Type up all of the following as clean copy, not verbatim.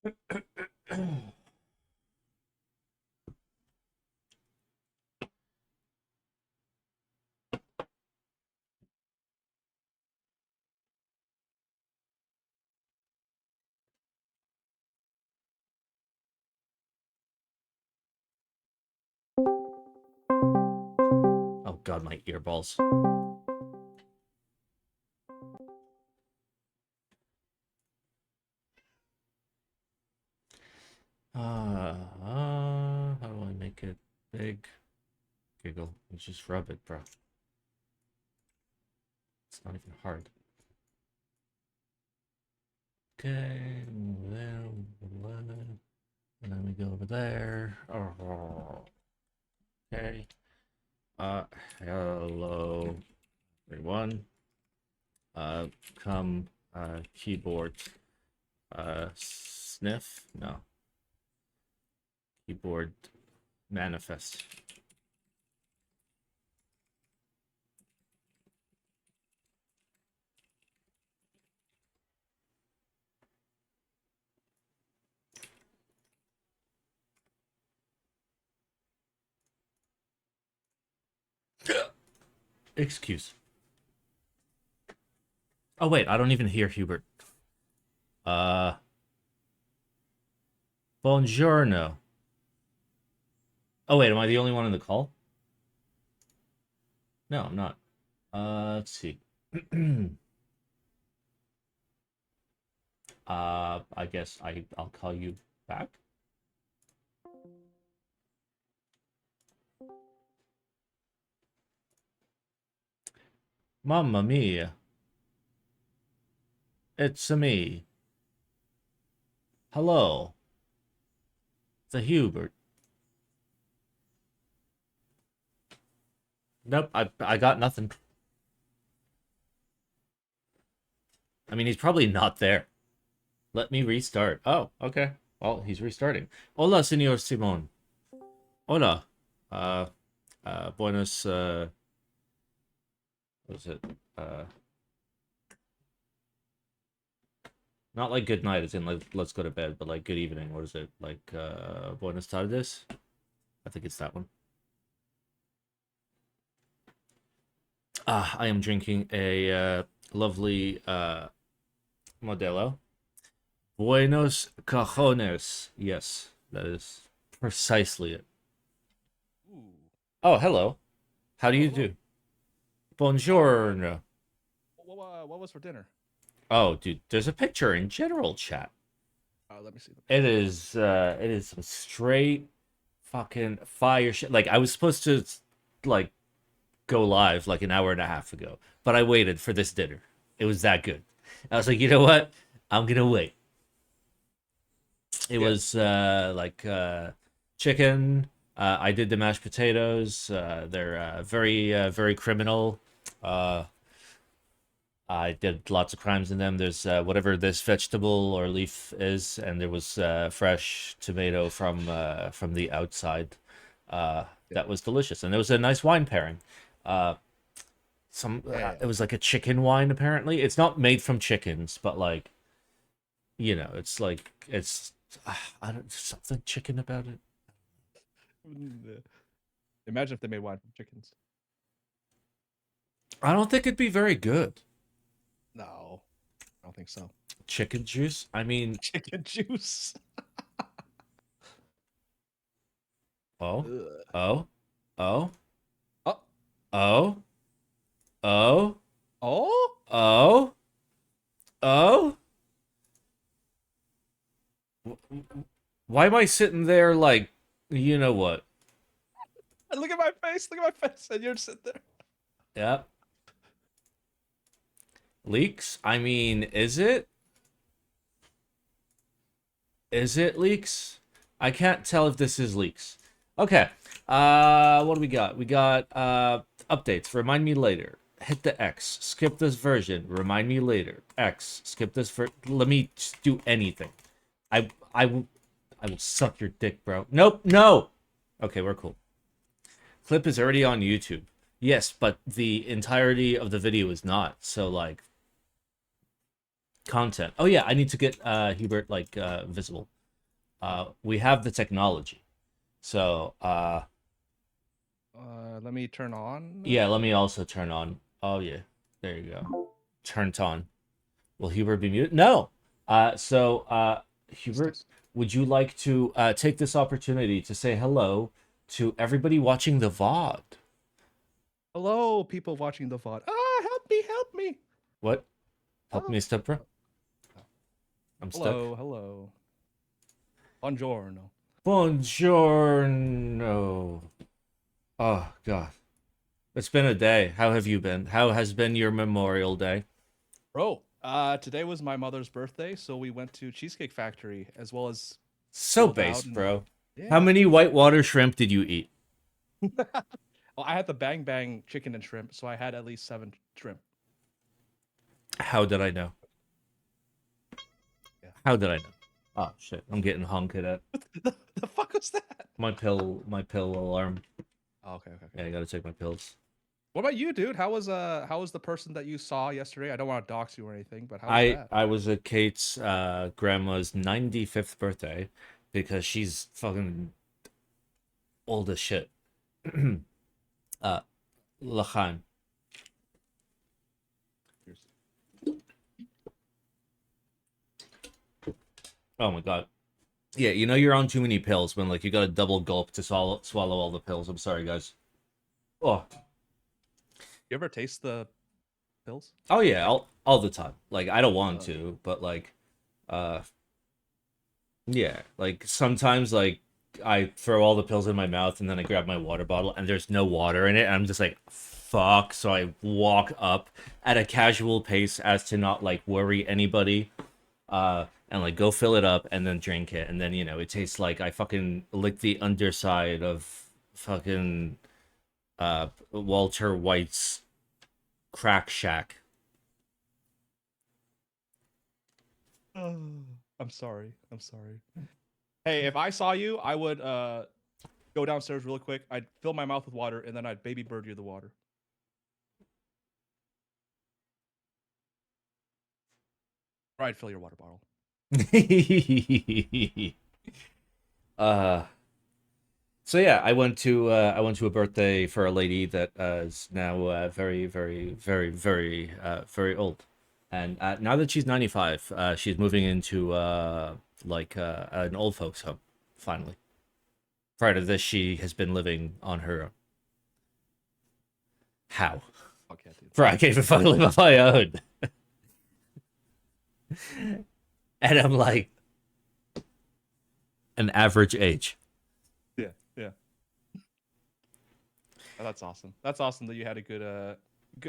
Oh god, my earballs. How do I make it big? Giggle. You just rub it, bro. It's not even hard. Okay, there, and then we go over there. Oh, okay. Hello, everyone. Come, keyboard, sniff? No. Keyboard manifest. Excuse. Oh wait, I don't even hear Hubert. Uh, Buongiorno. Oh wait, am I the only one in the call? No, I'm not. Let's see. I guess I'll call you back. Mamma mia. It's me. Hello. The Hubert. Nope, I got nothing. I mean, he's probably not there. Let me restart. Oh, okay. Well, he's restarting. Hola, Señor Simon. Hola. Uh, buenos, what is it? Uh, Not like good night, as in like let's go to bed, but like good evening. What is it? Like buenas tardes? I think it's that one. I am drinking a lovely Modelo. Buenos cajones. Yes, that is precisely it. Ooh. Oh, hello. How do Oh, you hello. do? Buongiorno. What was for dinner? Oh, dude, there's a picture in general chat. Let me see the It picture. is some straight fucking fire shit. Like I was supposed to like go live like an hour and a half ago, but I waited for this dinner. It was that good. I was like, you know what? I'm gonna wait. It Yeah. was chicken. I did the mashed potatoes. They're very criminal. Uh, I did lots of crimes in them. There's whatever this vegetable or leaf is, and there was fresh tomato from the outside. Yeah. That was delicious, and it was a nice wine pairing. Uh, Yeah. it was like a chicken wine. Apparently, it's not made from chickens, but like it's like I don't something chicken about it. Mm, Imagine if they made wine from chickens. I don't think it'd be very good. No, I don't think so. Chicken juice. I mean, Chicken juice. oh, Ugh. oh, oh, Oh. oh, oh, Oh. oh, oh. Why am I sitting there like, you know what? Look at my face. Look at my face. And you're sitting there. Yep. Leaks? I mean, is it? Is it leaks? I can't tell if this is leaks. Okay. What do we got? We got updates. Remind me later. Hit the X. Skip this version. Remind me later. X. Skip this let me just do anything. I will suck your dick, bro. Nope, no. Okay, we're cool. Clip is already on YouTube. Yes, but the entirety of the video is not. So like content. Oh yeah, I need to get Hubert like visible. We have the technology. So Let me turn on. yeah, let me also turn on. Oh yeah, there you go. Turned on. Will Hubert be muted? No. Hubert, would you like to take this opportunity to say hello to everybody watching the VOD? Hello, people watching the VOD. Ah, help me, help me. What? Help Oh. me, stepbro. I'm stuck. Hello, hello. Buongiorno. Buongiorno. Oh God, it's been a day. How have you been? How has been your Memorial Day? Bro, today was my mother's birthday, so we went to Cheesecake Factory as well as So chilled out based, and bro. How yeah. many whitewater shrimp did you eat? Well, I had the bang bang chicken and shrimp, so I had at least 7 shrimp. How did I know? Yeah. How did I know? Oh shit, I'm getting honked at. The fuck was that? My pill alarm. Oh, okay. Yeah, I gotta take my pills. What about you, dude? How was the person that you saw yesterday? I don't want to dox you or anything, but how was I that? I was at Kate's grandma's 95th birthday because she's fucking old as shit. Lahan. Oh my god. Yeah, you know you're on too many pills when like you got a double gulp to swallow all the pills. I'm sorry, guys. Oh, You ever taste the pills? oh yeah, all the time. Like I don't want Uh, to, but like, uh, yeah, like sometimes like I throw all the pills in my mouth and then I grab my water bottle and there's no water in it and I'm just like fuck. So I walk up at a casual pace as to not like worry anybody. And like go fill it up and then drink it and then you know it tastes like I fucking licked the underside of fucking Walter White's crack shack. I'm sorry. I'm sorry. Hey, if I saw you, I would go downstairs real quick. I'd fill my mouth with water and then I'd baby bird you the water. Or I'd fill your water bottle. uh so yeah, I went to a birthday for a lady that is now very very old. And now that she's 95, she's moving into an old folks home finally. Prior to this, she has been living on her own. How? Okay, dude. Bro, I can't even fucking live on my own. And I'm like an average age. Yeah, yeah. Oh, that's awesome. That's awesome that you had a good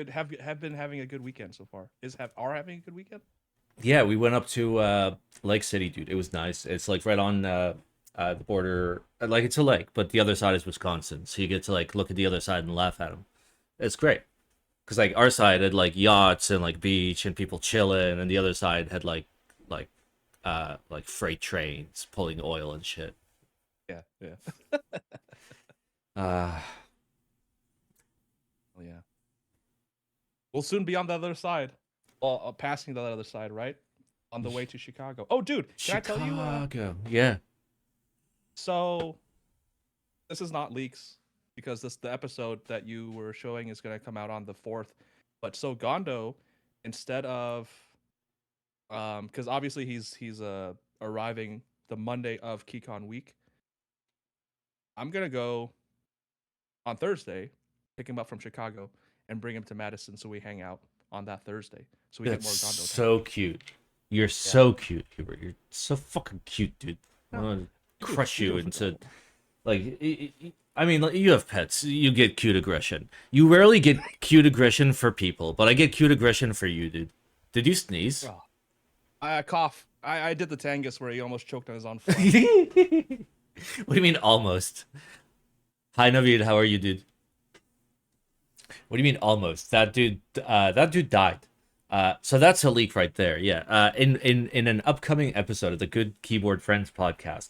have been having a good weekend so far. Are having a good weekend? Yeah, we went up to Lake City, dude. It was nice. It's like right on the border. Like it's a lake, but the other side is Wisconsin. So you get to like look at the other side and laugh at them. It's great. Cause like our side had like yachts and like beach and people chilling, and the other side had like like freight trains pulling oil and shit. Yeah, yeah. Uh Oh yeah. We'll soon be on the other side. Well, passing the other side, right? On the way to Chicago. Oh, dude, can I tell you? Chicago. Yeah. So this is not leaks because the episode that you were showing is going to come out on the 4th. But so Gondo, instead of because obviously he's arriving the Monday of KeyCon week. I'm gonna go on Thursday, pick him up from Chicago, and bring him to Madison so we hang out on that Thursday. So we That's get more Gondo time. so cute. You're so cute, Hubert. You're so fucking cute, dude. I want to crush you into like. I mean, like, you have pets. You get cute aggression. You rarely get cute aggression for people, but I get cute aggression for you, dude. Did you sneeze? Oh. I cough. I did the Tangus where he almost choked on his own flesh. What do you mean almost? Hi Navid, how are you, dude? What do you mean almost? That dude died. So that's a leak right there. Yeah. In an upcoming episode of the Good Keyboard Friends podcast,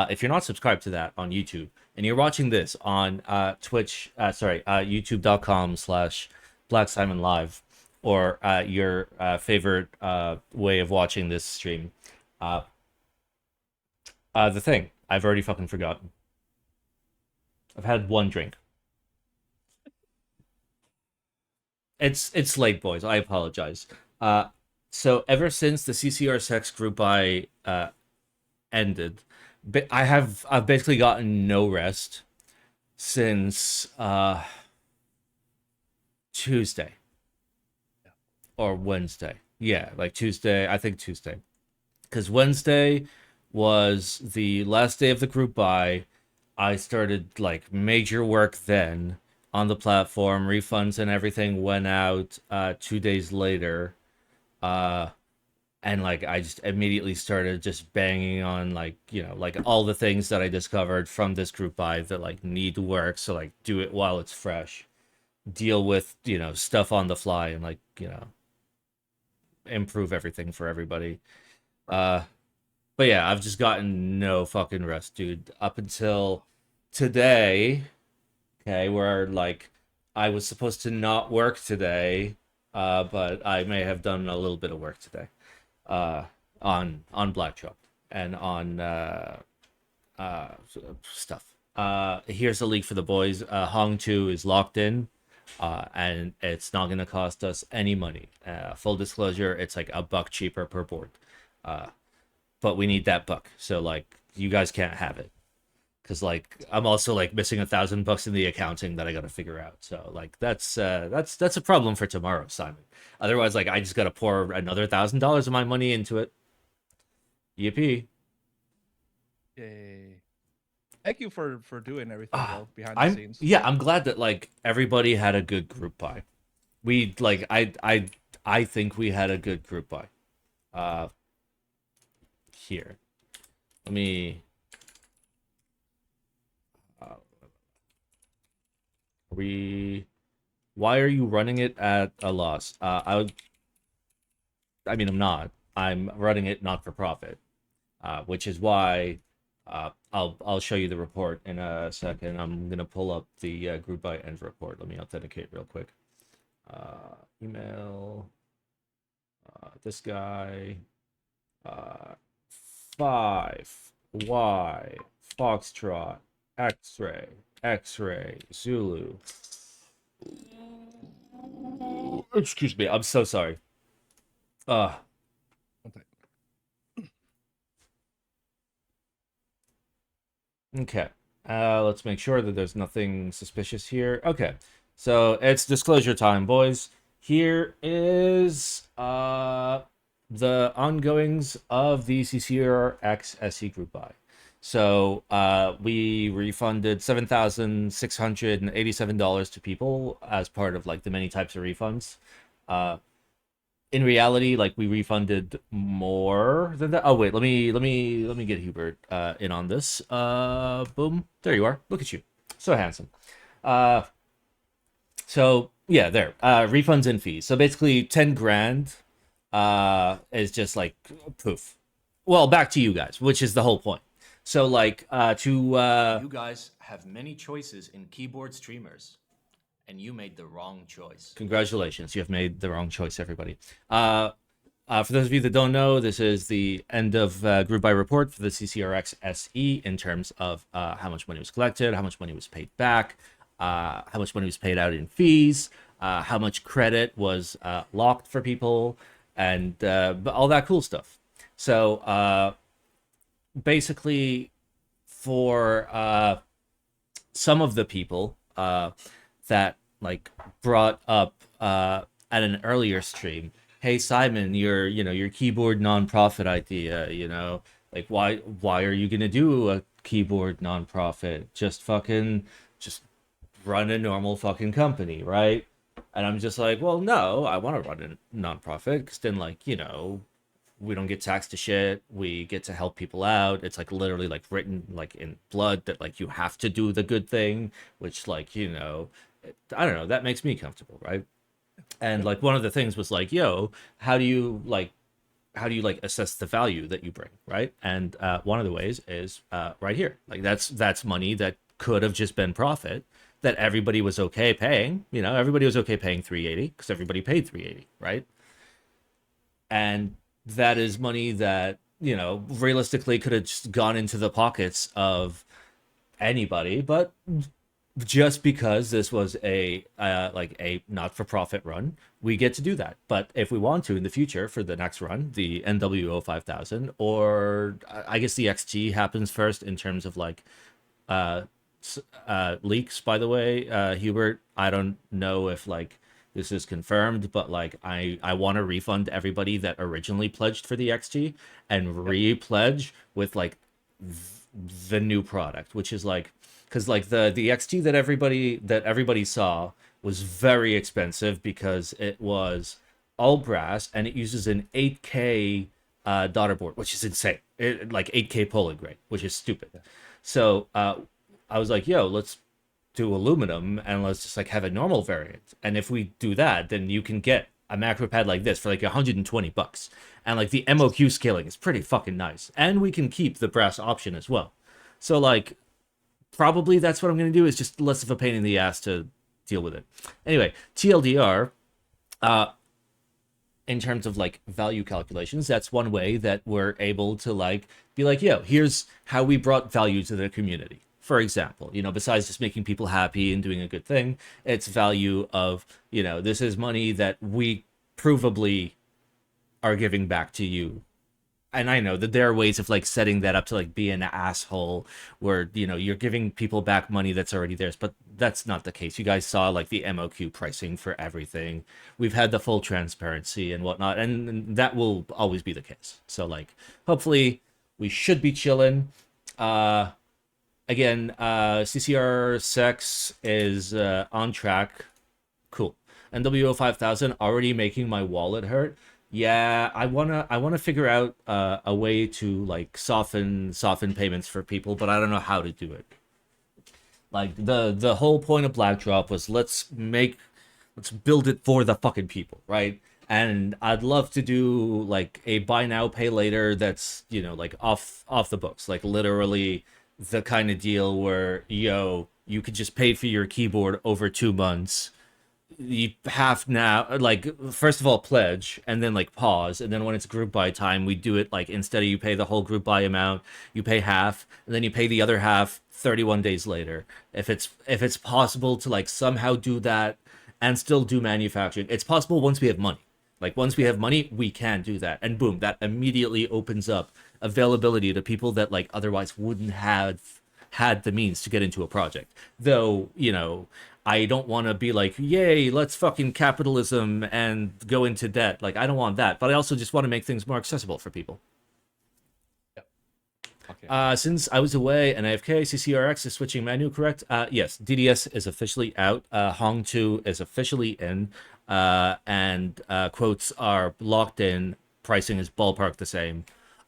if you're not subscribed to that on YouTube and you're watching this on Twitch, youtube.com/Black Simon Live, or your favorite way of watching this stream, The thing, I've already fucking forgotten. I've had one drink. It's late, boys. I apologize. Uh, so ever since the CCR sex group I ended, I've basically gotten no rest since Tuesday or Wednesday. Yeah, like Tuesday. I think Tuesday, because Wednesday was the last day of the group buy. I started like major work then on the platform. Refunds and everything went out 2 days later. Uh, and like I just immediately started just banging on like like all the things that I discovered from this group buy that like need work. So like do it while it's fresh. Deal with stuff on the fly and like improve everything for everybody. Uh, but yeah, I've just gotten no fucking rest, dude. Up until today, okay, where like I was supposed to not work today, but I may have done a little bit of work today, uh, on Blackchalk and on stuff. Here's a leak for the boys. Hong 2 is locked in, and it's not going to cost us any money. Full disclosure, it's like $1 cheaper per board. Uh, but we need that buck. So like you guys can't have it. Cause like I'm also like missing $1,000 in the accounting that I gotta figure out. So like that's a problem for tomorrow, Simon. Otherwise, like I just gotta pour another $1,000 of my money into it. Yippee. Yay. Thank you for doing everything though behind the I'm scenes. yeah, I'm glad that like everybody had a good group buy. We like I think we had a good group buy. Uh Here. Let me uh, we why are you running it at a loss? I mean I'm not. I'm running it not for profit. Which is why I'll show you the report in a second. I'm gonna pull up the group by end report. Let me authenticate real quick. Email this guy 5Y Foxtrot X-ray X-ray Zulu. Excuse me. I'm so sorry. Uh Okay. Let's make sure that there's nothing suspicious here. Okay. So it's disclosure time, boys. Here is the ongoings of the CCRX SE group buy. So we refunded $7,687 to people as part of like the many types of refunds. In reality, like we refunded more than that. Oh wait, let me get Hubert in on this. Boom, there you are. Look at you, so handsome. Uh, so yeah, there. Refunds and fees. So basically, 10 grand is just like poof. Well, back to you guys, which is the whole point. So like You guys have many choices in keyboard streamers, and you made the wrong choice. congratulations, you have made the wrong choice, everybody. For those of you that don't know, this is the end of group buy report for the CCRX SE in terms of how much money was collected, how much money was paid back, how much money was paid out in fees, how much credit was locked for people, and all that cool stuff. So basically, for some of the people that like brought up at an earlier stream, hey Simon, your keyboard nonprofit idea, like why are you gonna do a keyboard nonprofit? Just run a normal fucking company, right? And I'm just like, well, no, I want to run a nonprofit because then like we don't get taxed to shit. We get to help people out. It's like literally like written like in blood that like you have to do the good thing, which like I don't know, that makes me comfortable, right? And like one of the things was like, yo, how do you like assess the value that you bring, right? And one of the ways is right here. Like that's money that could have just been profit that everybody was okay paying. Everybody was okay paying 380 because everybody paid 380, right? And that is money that realistically could have just gone into the pockets of anybody, but just because this was a not-for-profit run, we get to do that. But if we want to in the future for the next run, the NWO 5000, or I guess the XG happens first in terms of like leaks. By the way, Hubert, I don't know if like this is confirmed, but like I want to refund everybody that originally pledged for the XG and re-pledge with like the new product, which is like, because like the XT that everybody saw was very expensive because it was all brass and it uses an 8K daughter board, which is insane. Like 8K polling rate, which is stupid. So I was like, yo, let's do aluminum and let's just like have a normal variant. And if we do that, then you can get a macro pad like this for like $120. And like the MOQ scaling is pretty fucking nice. And we can keep the brass option as well. So like probably that's what I'm going to do, is just less of a pain in the ass to deal with it. Anyway, TLDR, in terms of like value calculations, that's one way that we're able to like be like, yo, here's how we brought value to the community. For example, besides just making people happy and doing a good thing, it's value of, this is money that we provably are giving back to you. And I know that there are ways of like setting that up to like be an asshole where, you're giving people back money that's already theirs, but that's not the case. You guys saw like the MOQ pricing for everything. We've had the full transparency and whatnot, and that will always be the case. So like, hopefully we should be chilling. Again, CCR Sex is on track. Cool. NWO 5000 already making my wallet hurt. Yeah, I wanna figure out a way to like soften payments for people, but I don't know how to do it. Like the whole point of Black Drop was let's build it for the fucking people, right? And I'd love to do like a buy now pay later that's like off the books, like literally the kind of deal where you could just pay for your keyboard over 2 months. You have now, like, first of all pledge and then like pause, and then when it's group buy time, we do it like, instead of you pay the whole group buy amount, you pay half, and then you pay the other half 31 days later. If it's possible to like somehow do that and still do manufacturing, it's possible once we have money. Like once we have money, we can do that, and boom, that immediately opens up availability to people that like otherwise wouldn't have had the means to get into a project. Though, I don't want to be like, yay, let's fucking capitalism and go into debt. Like, I don't want that. But I also just want to make things more accessible for people. Yep. Okay. Since I was away and AFK, CCRX is switching menu, correct? Yes, DDS is officially out. Hong 2 is officially in. And quotes are locked in. Pricing is ballpark the same.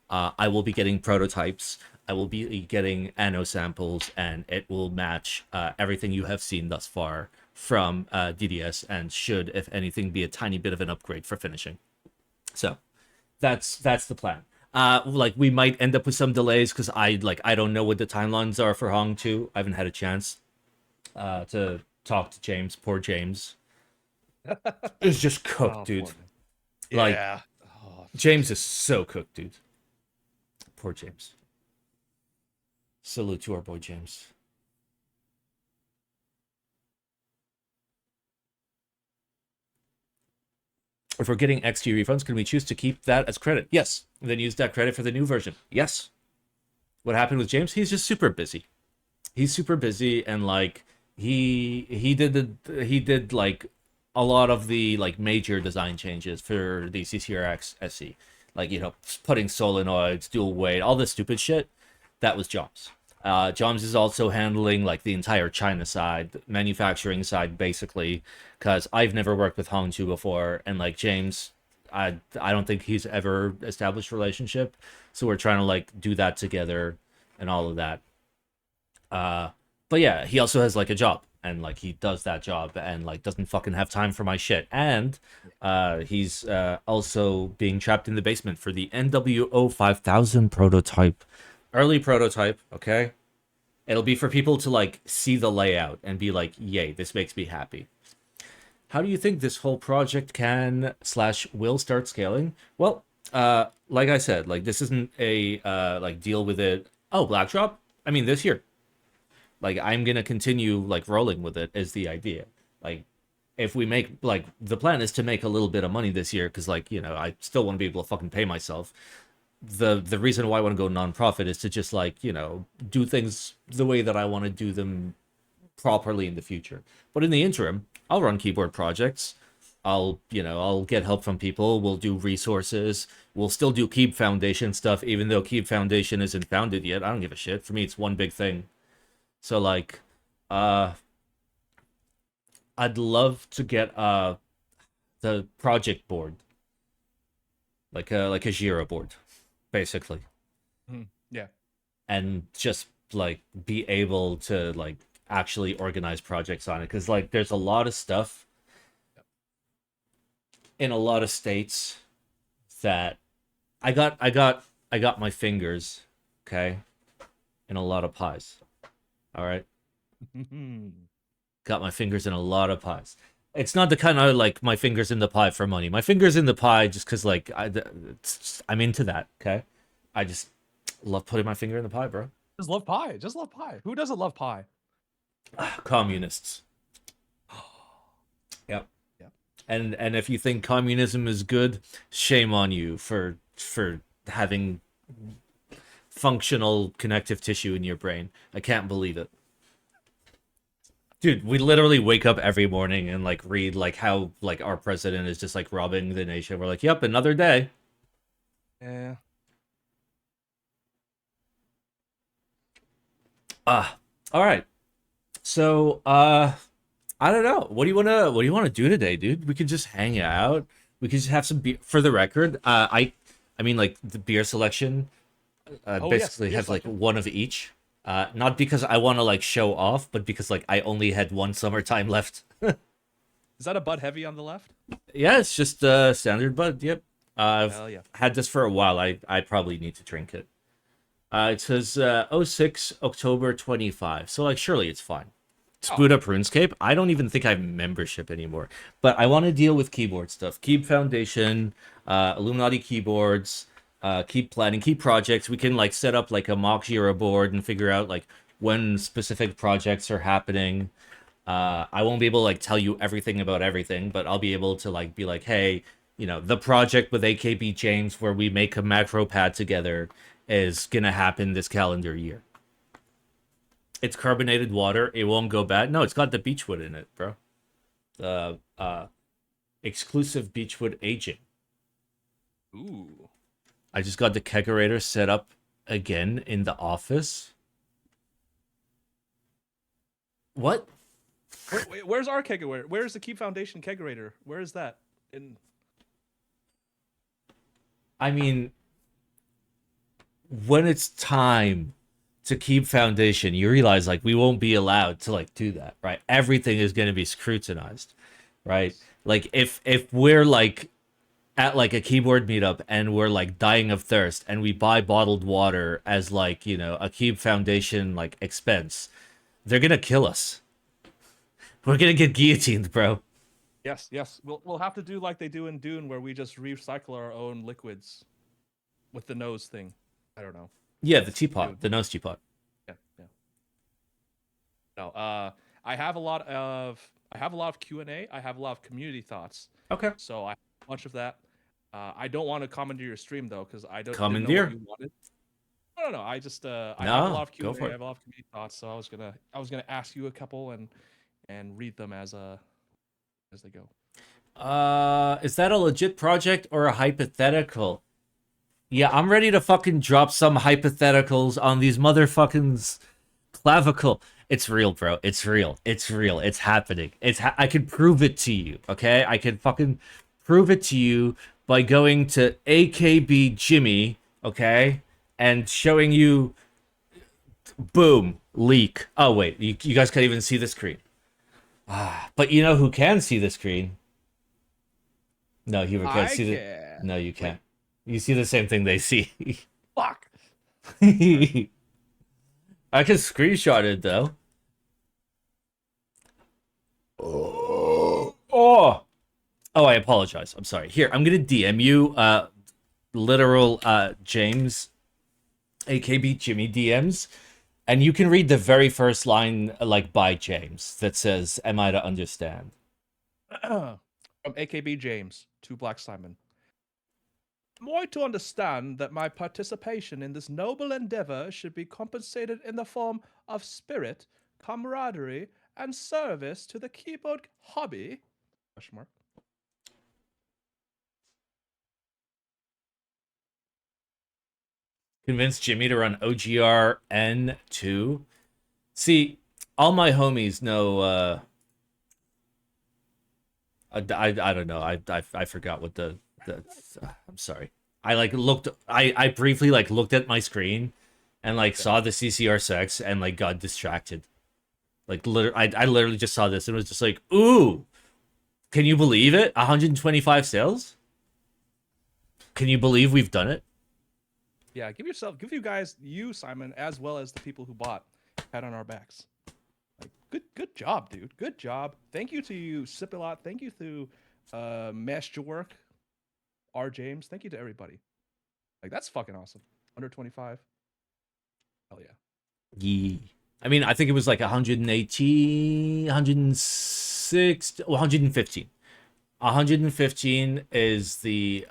I will be getting prototypes. I will be getting anno samples, and it will match everything you have seen thus far from DDS, and should, if anything, be a tiny bit of an upgrade for finishing. So that's the plan. Like we might end up with some delays because I don't know what the timelines are for Hong 2. I haven't had a chance to talk to James. Poor James. It's just cooked, dude. Like, Yeah. James is so cooked, dude. Poor James. Salute to our boy James. If we're getting XG refunds, can we choose to keep that as credit? Yes. And then use that credit for the new version. Yes. What happened with James? He's just super busy. He's super busy, and like he did like a lot of the like major design changes for the CCRX SE. Like, putting solenoids, dual weight, all this stupid shit. That was Joms. Joms is also handling like the entire China side, manufacturing side, basically, because I've never worked with Hong 2 before, and like James, I don't think he's ever established a relationship, so we're trying to like do that together and all of that. But yeah, he also has like a job, and like he does that job and like doesn't fucking have time for my shit, and he's also being trapped in the basement for the NWO 5000 prototype. Early prototype, okay? It'll be for people to like see the layout and be like, yay, this makes me happy. How do you think this whole project can / will start scaling? Well, like I said, like this isn't a like deal with it. Oh, Black Drop. I mean, this year. Like I'm gonna continue like rolling with it is the idea. Like if we make like the plan is to make a little bit of money this year because like I still want to be able to fucking pay myself. The reason why I want to go nonprofit is to just like do things the way that I want to do them properly in the future. But in the interim, I'll run keyboard projects. I'll get help from people. We'll do resources. We'll still do Keep Foundation stuff, even though Keep Foundation isn't founded yet. I don't give a shit. For me, it's one big thing. So like, I'd love to get the project board, like a Jira board, basically, Yeah. and just like be able to like actually organize projects on it because like there's a lot of stuff in a lot of states that I got my fingers, okay, in a lot of pies. All right. Got my fingers in a lot of pies. It's not the kind of like my fingers in the pie for money. My fingers in the pie just because like I'm into that. Okay, I just love putting my finger in the pie, bro. Just love pie. Just love pie. Who doesn't love pie? Communists. Yep. Yeah. And if you think communism is good, shame on you for having functional connective tissue in your brain. I can't believe it. Dude, we literally wake up every morning and like read like how like our president is just like robbing the nation. We're like, yep, another day. Yeah. All right. So I don't know. What do you wanna do today, dude? We could just hang out. We could just have some beer. For the record, I mean like the beer selection basically beer has like selection. one of each. Not because I want to like show off, but because like I only had one summertime left. Is that a Bud Heavy on the left? Yeah, it's just standard Bud. Yep. I've Hell yeah. had this for a while. I probably need to drink it. It says 06 October 25. So like surely it's fine. It's boot up RuneScape. I don't even think I have membership anymore. But I want to deal with keyboard stuff. Keep Foundation, Illuminati keyboards, keep planning, keep projects. We can like set up like a mock Jira board and figure out like when specific projects are happening. I won't be able to like tell you everything about everything, but I'll be able to like be like, hey, the project with AKB James where we make a macro pad together is gonna happen this calendar year. It's carbonated water. It won't go bad. No, it's got the beechwood in it, bro. The exclusive beechwood aging. Ooh. I just got the kegerator set up again in the office. What? Where's our kegerator? Where's the Keep Foundation kegerator? Where is that? I mean, when it's time to keep Foundation, you realize like we won't be allowed to like do that, right? Everything is going to be scrutinized, right? Like if we're like at like a keyboard meetup and we're like dying of thirst and we buy bottled water as like a Keep Foundation like expense, they're gonna kill us. We're gonna get guillotined, bro. Yes. We'll have to do like they do in Dune, where we just recycle our own liquids with the nose thing. I don't know. Yeah, the teapot, the nose teapot. Yeah. No. I have a lot of Q&A. I have a lot of community thoughts. Okay. So I have a bunch of that. I don't want to commandeer your stream though, because I don't Commandeer? didn't know what you wanted. No. I just I have a No, lot of Q&A. go for I it. have a lot of community thoughts. So I was gonna ask you a couple and read them as they go. Is that a legit project or a hypothetical? Yeah, I'm ready to fucking drop some hypotheticals on these motherfuckings clavicle. It's real, bro. It's real. It's real. It's happening. I can prove it to you, okay? I can fucking prove it to you by going to AKB Jimmy, okay? And showing you boom, leak. Oh wait, you guys can't even see the screen. But you know who can see the screen? No, you can't see the. No, you can't. You see the same thing they see. Fuck. I can screenshot it though. Oh, I apologize. I'm sorry. Here, I'm gonna DM you literal James, AKB Jimmy DMs, and you can read the very first line like by James that says, "Am I to understand?" From AKB James to Black Simon. Am I to understand that my participation in this noble endeavor should be compensated in the form of spirit, camaraderie, and service to the keyboard hobby? Question mark. Convince Jimmy to run OGR N2. See, all my homies know. I don't know. I forgot what the I'm sorry. I like looked. I briefly like looked at my screen, and like saw the CCR sex and like got distracted. Like I literally just saw this and was just like, ooh, can you believe it? 125 sales. Can you believe we've done it? Yeah, give you guys, you Simon, as well as the people who bought, pat on our backs. Like, good job, dude. Good job. Thank you to you, Sipilot. Thank you to Masterwork, R. James. Thank you to everybody. Like, that's fucking awesome. Under 25. Hell yeah. Yeah. I mean, I think it was like 118, 106, 115. 115 is the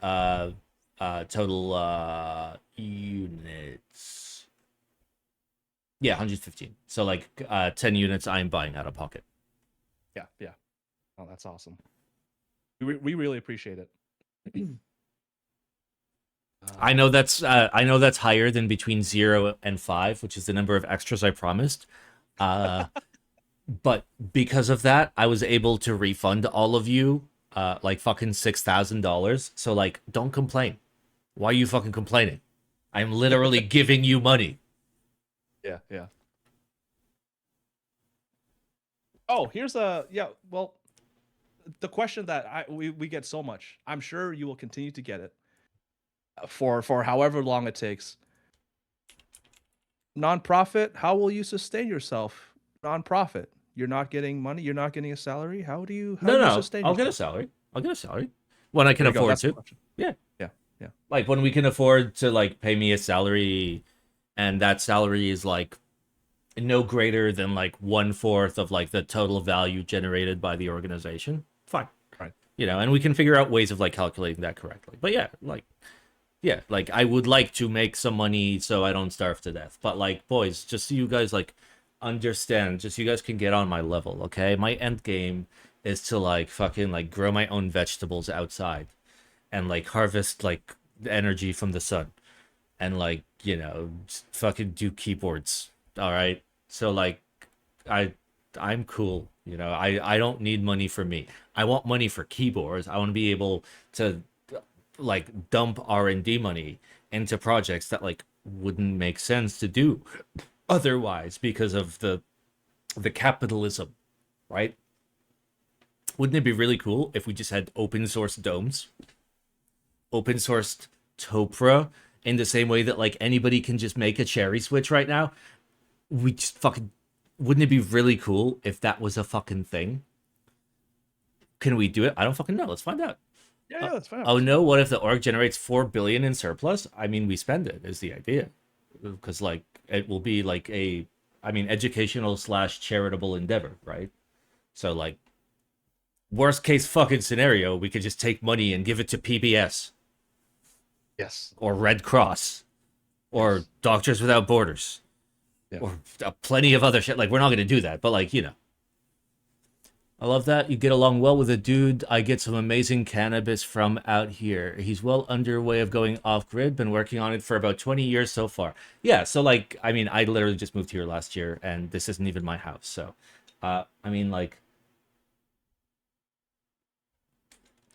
total units. Yeah, 115. So like 10 units I'm buying out of pocket. Yeah. Oh, that's awesome. We really appreciate it. I know that's higher than between 0 and 5, which is the number of extras I promised. But because of that, I was able to refund all of you like fucking $6,000. So like, don't complain. Why are you fucking complaining? I'm literally giving you money. Yeah. Oh, here's well, the question that we get so much. I'm sure you will continue to get it for however long it takes. Nonprofit, how will you sustain yourself? Nonprofit, you're not getting money, you're not getting a salary. How do you sustain I'll yourself? get a salary. I'll get a salary when I can There you go, afford that's the to. question. Yeah. Yeah. Like when we can afford to like pay me a salary, and that salary is like no greater than like 1/4 of like the total value generated by the organization. Fine. Right. You know, and we can figure out ways of like calculating that correctly. But yeah, like I would like to make some money so I don't starve to death. But like, boys, just so you guys like understand, just so you guys can get on my level, okay? My end game is to like fucking like grow my own vegetables outside and like harvest like the energy from the sun and like, you know, just fucking do keyboards. All right? So like I'm cool, you know. I don't need money for me. I want money for keyboards. I want to be able to like dump R&D money into projects that like wouldn't make sense to do otherwise because of the capitalism, right? Wouldn't it be really cool if we just had open source domes, open sourced Topra, in the same way that like anybody can just make a cherry switch right now? We just fucking, wouldn't it be really cool if that was a fucking thing? Can we do it? I don't fucking know. Let's find out. Yeah, that's fine. Oh no, what if the org generates 4 billion in surplus? I mean, we spend it is the idea. Because like it will be like a educational / charitable endeavor, right? So like worst case fucking scenario, we could just take money and give it to PBS Yes. or Red Cross or Doctors Without Borders. Yeah. Or plenty of other shit. Like we're not going to do that, but like, you know. I love that. You get along well with a dude. I get some amazing cannabis from out here. He's well underway of going off grid. Been working on it for about 20 years so far. Yeah, so like, I mean, I literally just moved here last year and this isn't even my house. So, I mean, like,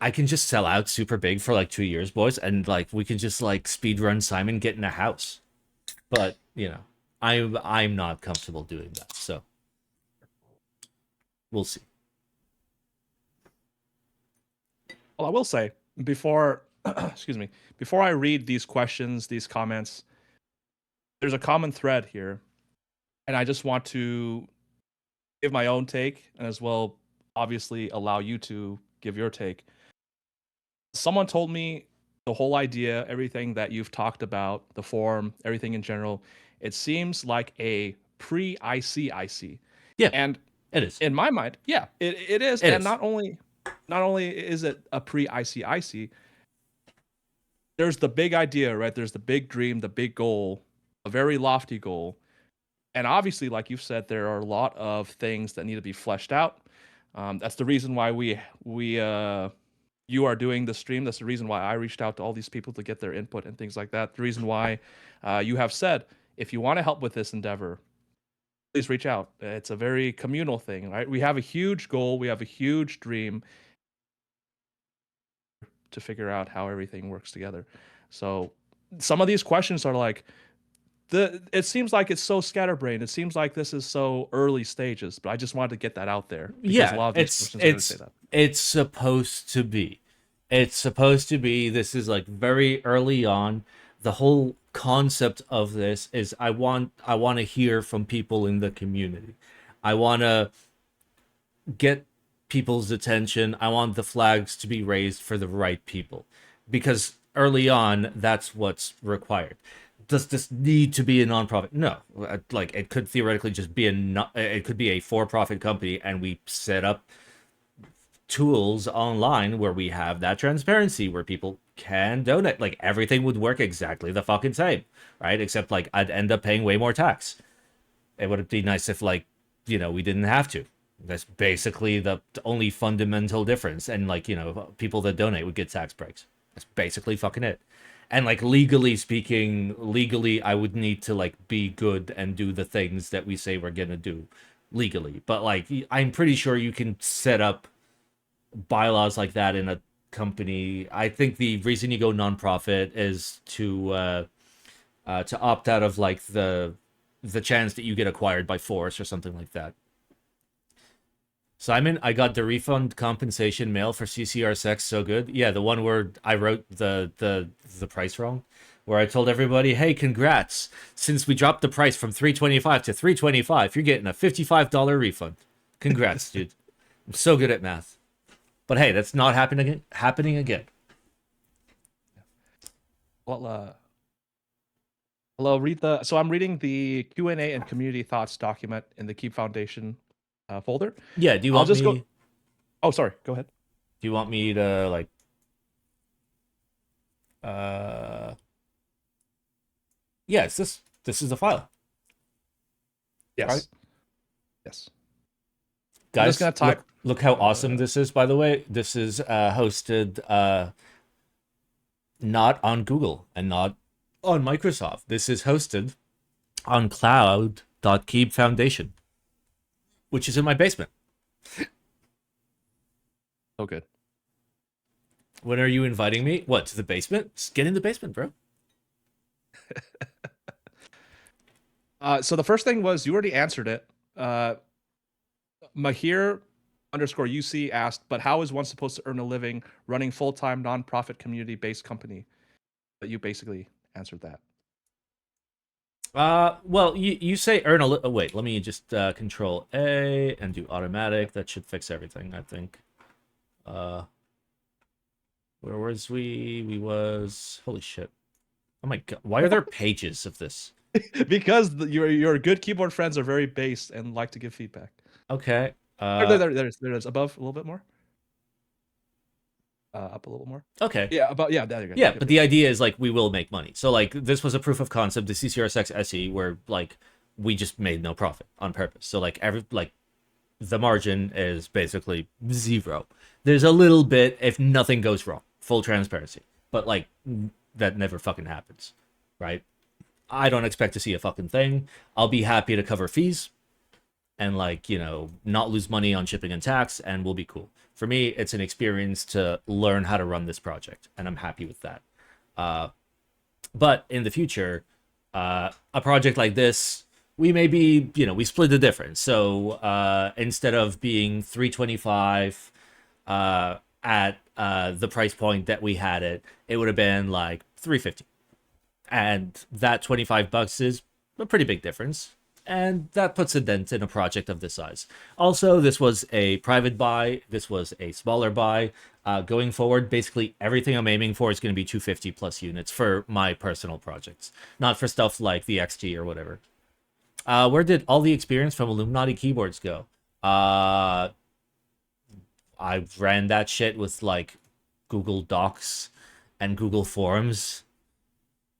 I can just sell out super big for like 2 years, boys. And like, we can just like speed run Simon, get in a house. But, you know, I'm not comfortable doing that. So, we'll see. Well, I will say before, excuse me, before I read these questions, these comments, there's a common thread here, and I just want to give my own take, and as well, obviously, allow you to give your take. Someone told me the whole idea, everything that you've talked about, the form, everything in general, it seems like a pre-IC. Yeah, And it is. in my mind, yeah, it is. It And is. not only is it a pre-IC, there's the big idea, right? There's the big dream, the big goal, a very lofty goal. And obviously, like you've said, there are a lot of things that need to be fleshed out. That's the reason why you are doing the stream. That's the reason why I reached out to all these people to get their input and things like that. The reason why you have said, if you want to help with this endeavor, please reach out. It's a very communal thing, right? We have a huge goal, we have a huge dream to figure out how everything works together. So some of these questions are like, it seems like it's so scatterbrained. It seems like this is so early stages, but I just wanted to get that out there because a Yeah, lot of these questions are going to say that. it's supposed to be. It's supposed to be. This is like very early on. The whole concept of this is I want to hear from people in the community. I want to get people's attention. I want the flags to be raised for the right people because early on that's what's required. Does this need to be a nonprofit? No. Like it could theoretically just be it could be a for-profit company and we set up tools online where we have that transparency where people can donate. Like everything would work exactly the fucking same, right? Except like I'd end up paying way more tax. It would be nice if like, we didn't have to. That's basically the only fundamental difference. And like, people that donate would get tax breaks. That's basically fucking it. And like legally speaking, I would need to like be good and do the things that we say we're gonna do legally. But like I'm pretty sure you can set up bylaws like that in a company. I think the reason you go nonprofit is to opt out of like the chance that you get acquired by force or something like that. Simon, I got the refund compensation mail for CCR6 so good. Yeah, the one where I wrote the price wrong, where I told everybody, "Hey, congrats! Since we dropped the price from $325 to $325, you're getting a $55 refund. Congrats, dude. I'm so good at math." But hey, that's not happening again. Well, hello, read the. So I'm reading the Q&A and community thoughts document in the Keep Foundation folder. Yeah, do you I'll want just me? go. Oh, sorry. Go ahead. Do you want me to like? Yes, this is the file. Yes. Right. Yes. Guys, just gonna type- look how awesome this is, by the way. This is hosted not on Google and not on Microsoft. This is hosted on cloud.keep foundation, which is in my basement. Oh, good. When are you inviting me? What, to the basement? Just get in the basement, bro. So the first thing was you already answered it. Mahir_UC asked, but how is one supposed to earn a living running full-time nonprofit community-based company? But you basically answered that. Well, you say earn a wait, let me just control A and do automatic. That should fix everything, I think. Where was we? We was holy shit. Oh my god, why are there pages of this? Because your good keyboard friends are very based and like to give feedback. Okay. There's above a little bit more. Up a little more. Okay. Yeah, there you go. Yeah, but the idea is like we will make money. So like this was a proof of concept, the CCR6 SE, where like we just made no profit on purpose. So like the margin is basically zero. There's a little bit if nothing goes wrong. Full transparency. But like that never fucking happens, right? I don't expect to see a fucking thing. I'll be happy to cover fees and like, not lose money on shipping and tax, and we'll be cool. For me, it's an experience to learn how to run this project, and I'm happy with that. But in the future, a project like this, we may be, we split the difference. So instead of being $325 at the price point that we had it would have been like $350. And that $25 is a pretty big difference. and that puts a dent in a project of this size. Also, this was a private buy. This was a smaller buy. Going forward, basically everything I'm aiming for is going to be 250 plus units for my personal projects, not for stuff like the XG or whatever. Where did all the experience from Illuminati keyboards go? I ran that shit with like Google Docs and Google Forms.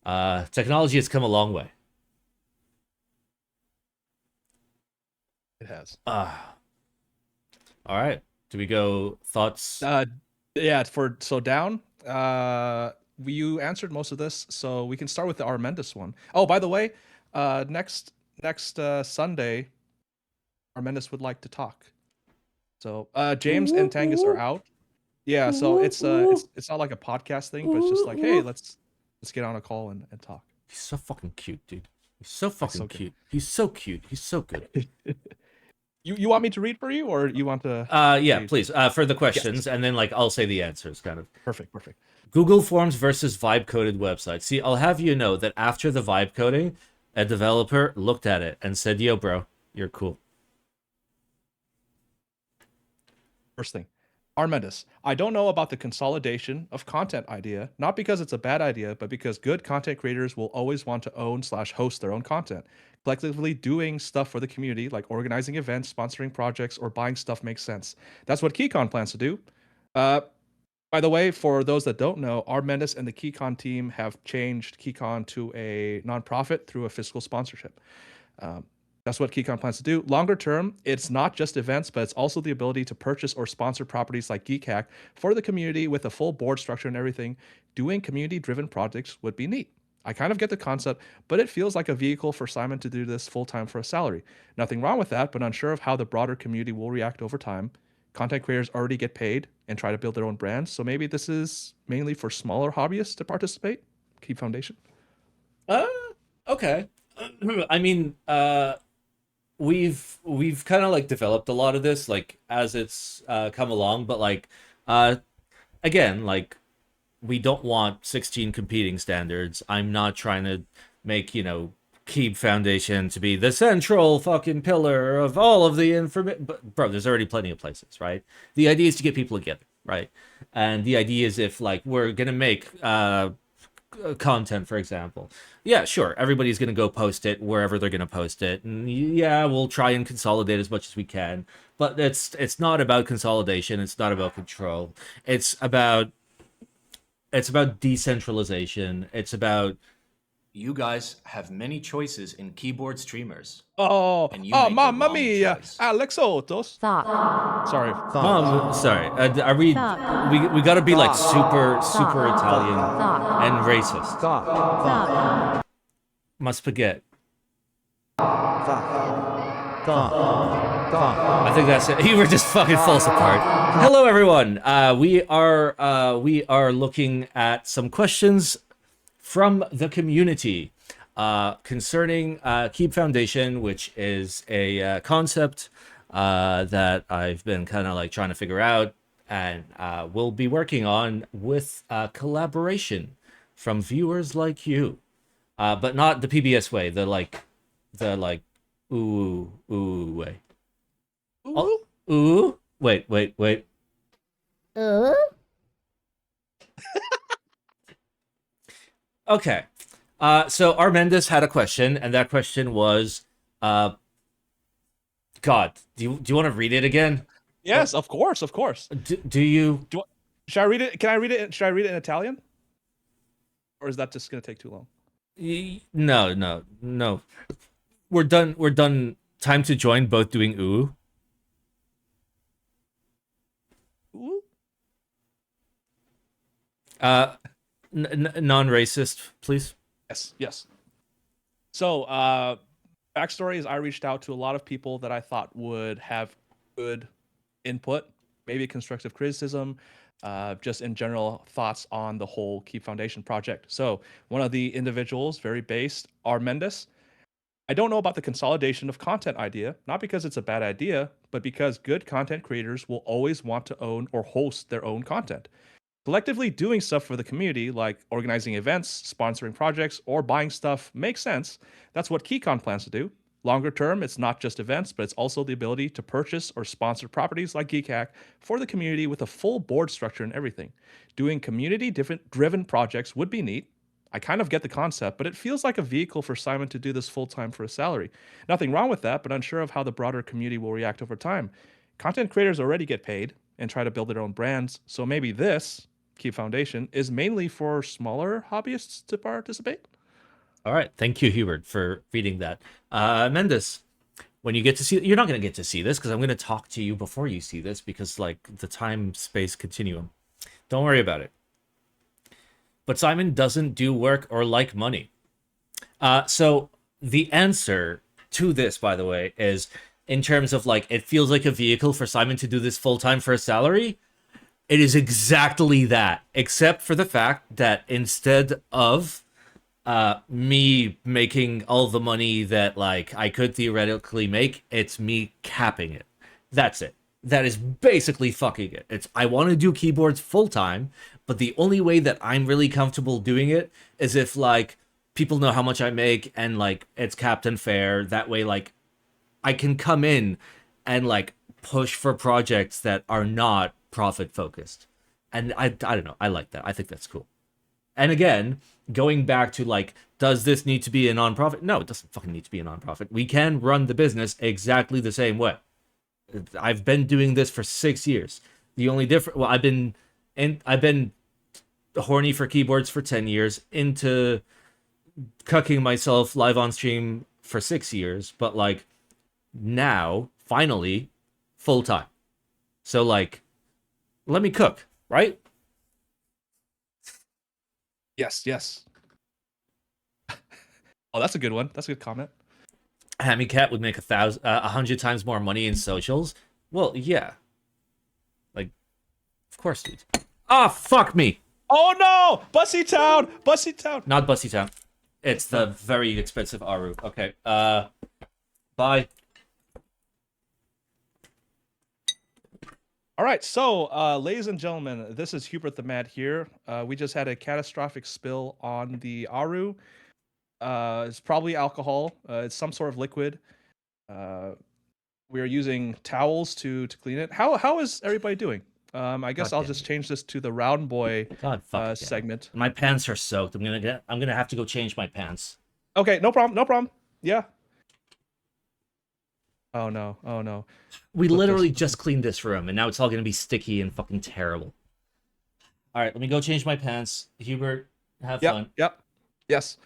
Technology has come a long way. It has. All right. Do we go thoughts? Yeah, so down. You answered most of this, so we can start with the Armendis one. Oh, by the way, next Sunday, Armendis would like to talk. So James and Tangus are out. Yeah, so it's not like a podcast thing, but it's just like, hey, let's get on a call and talk. He's so fucking cute, dude. He's so fucking so cute. He's so cute. He's so good. You want me to read for you, or you want to? Yeah, read? please. For the questions, and then like I'll say the answers, kind of. Perfect. Google Forms versus vibe coded websites. See, I'll have you know that after the vibe coding, a developer looked at it and said, "Yo, bro, you're cool." First thing, Armendis. I don't know about the consolidation of content idea, not because it's a bad idea, but because good content creators will always want to own/host their own content. Collectively doing stuff for the community, like organizing events, sponsoring projects, or buying stuff makes sense. That's what KeyCon plans to do. By the way, for those that don't know, Armendis and the KeyCon team have changed KeyCon to a nonprofit through a fiscal sponsorship. That's what KeyCon plans to do. Longer term, it's not just events, but it's also the ability to purchase or sponsor properties like GeekHack for the community with a full board structure and everything. Doing community-driven projects would be neat. I kind of get the concept, but it feels like a vehicle for Simon to do this full-time for a salary. Nothing wrong with that, but unsure of how the broader community will react over time. Content creators already get paid and try to build their own brands, so maybe this is mainly for smaller hobbyists to participate. Keep Foundation. Okay. I mean, we've kind of like developed a lot of this like as it's come along, but like again, like we don't want 16 competing standards. I'm not trying to make, Keep Foundation to be the central fucking pillar of all of the information. But bro, there's already plenty of places, right? The idea is to get people together, right? And the idea is if like we're gonna make content, for example, yeah, sure, everybody's gonna go post it wherever they're gonna post it, and yeah, we'll try and consolidate as much as we can. But it's not about consolidation. It's not about control. It's about decentralization. It's about You guys have many choices in keyboard streamers. Oh, And you made the mamma wrong mia, choice. Alex Otos. Thought. Sorry. Mom, sorry. Are we got to be like super Italian and racist? Thought. My spaghetti. I think that's it. You were just fucking false apart. Hello, everyone. We are looking at some questions from the community concerning Keep Foundation, which is a concept that I've been kind of like trying to figure out, and we'll be working on with collaboration from viewers like you, but not the PBS way, the ooh way. Oh, ooh, wait. Okay. So Armendis had a question, and that question was, God, do you want to read it again? Yes, of course. Do you? Should I read it? Can I read it? Should I read it in Italian? Or is that just going to take too long? No. We're done. Time to join. Both doing ooh. Ooh? Non-racist, please. Yes. So, backstory is I reached out to a lot of people that I thought would have good input, maybe constructive criticism, just in general thoughts on the whole Keep Foundation project. So one of the individuals, very based, Armendis. I don't know about the consolidation of content idea, not because it's a bad idea, but because good content creators will always want to own or host their own content. Collectively doing stuff for the community, like organizing events, sponsoring projects, or buying stuff makes sense. That's what KeyCon plans to do. Longer term, it's not just events, but it's also the ability to purchase or sponsor properties like Geek Hack for the community with a full board structure and everything. Doing community-driven projects would be neat. I kind of get the concept, but it feels like a vehicle for Simon to do this full-time for a salary. Nothing wrong with that, but unsure of how the broader community will react over time. Content creators already get paid and try to build their own brands, so maybe this, Keep Foundation, is mainly for smaller hobbyists to participate? All right. Thank you, Hubert, for reading that. Mendes, when you get to see, you're not going to get to see this because I'm going to talk to you before you see this because, like, the time-space continuum. Don't worry about it. But Simon doesn't do work or like money. So the answer to this, by the way, is in terms of, like, it feels like a vehicle for Simon to do this full-time for a salary. It is exactly that, except for the fact that instead of me making all the money that, like, I could theoretically make, it's me capping it. That's it. That is basically fucking it. It's I want to do keyboards full time, but the only way that I'm really comfortable doing it is if, like, people know how much I make and, like, it's capped and fair. That way, like, I can come in and, like, push for projects that are not profit focused. And I don't know. I like that. I think that's cool. And again, going back to, like, does this need to be a nonprofit? No, it doesn't fucking need to be a nonprofit. We can run the business exactly the same way. I've been doing this for 6 years. The only difference, well, I've been horny for keyboards for 10 years, into cucking myself live on stream for 6 years, but, like, now finally full time. So, like, let me cook, right? Yes. Oh, that's a good one. That's a good comment. Hammy Cat would make 100 times more money in socials. Well, yeah. Like, of course, dude. Ah, fuck me. Oh no! Bussy Town! Not Bussy Town. It's the very expensive Aru. Okay. Bye. All right, so, ladies and gentlemen, this is Hubert the Mad here. We just had a catastrophic spill on the Aru. It's probably alcohol. It's some sort of liquid. We are using towels to clean it. How is everybody doing? I guess God I'll damn just it. change this to the Round Boy God fuck segment. My pants are soaked. I'm gonna have to go change my pants. Okay, no problem. Yeah. Oh no. We Put literally this- just cleaned this room, and now it's all gonna be sticky and fucking terrible. All right, let me go change my pants. Hubert, have fun. Yep. Yes.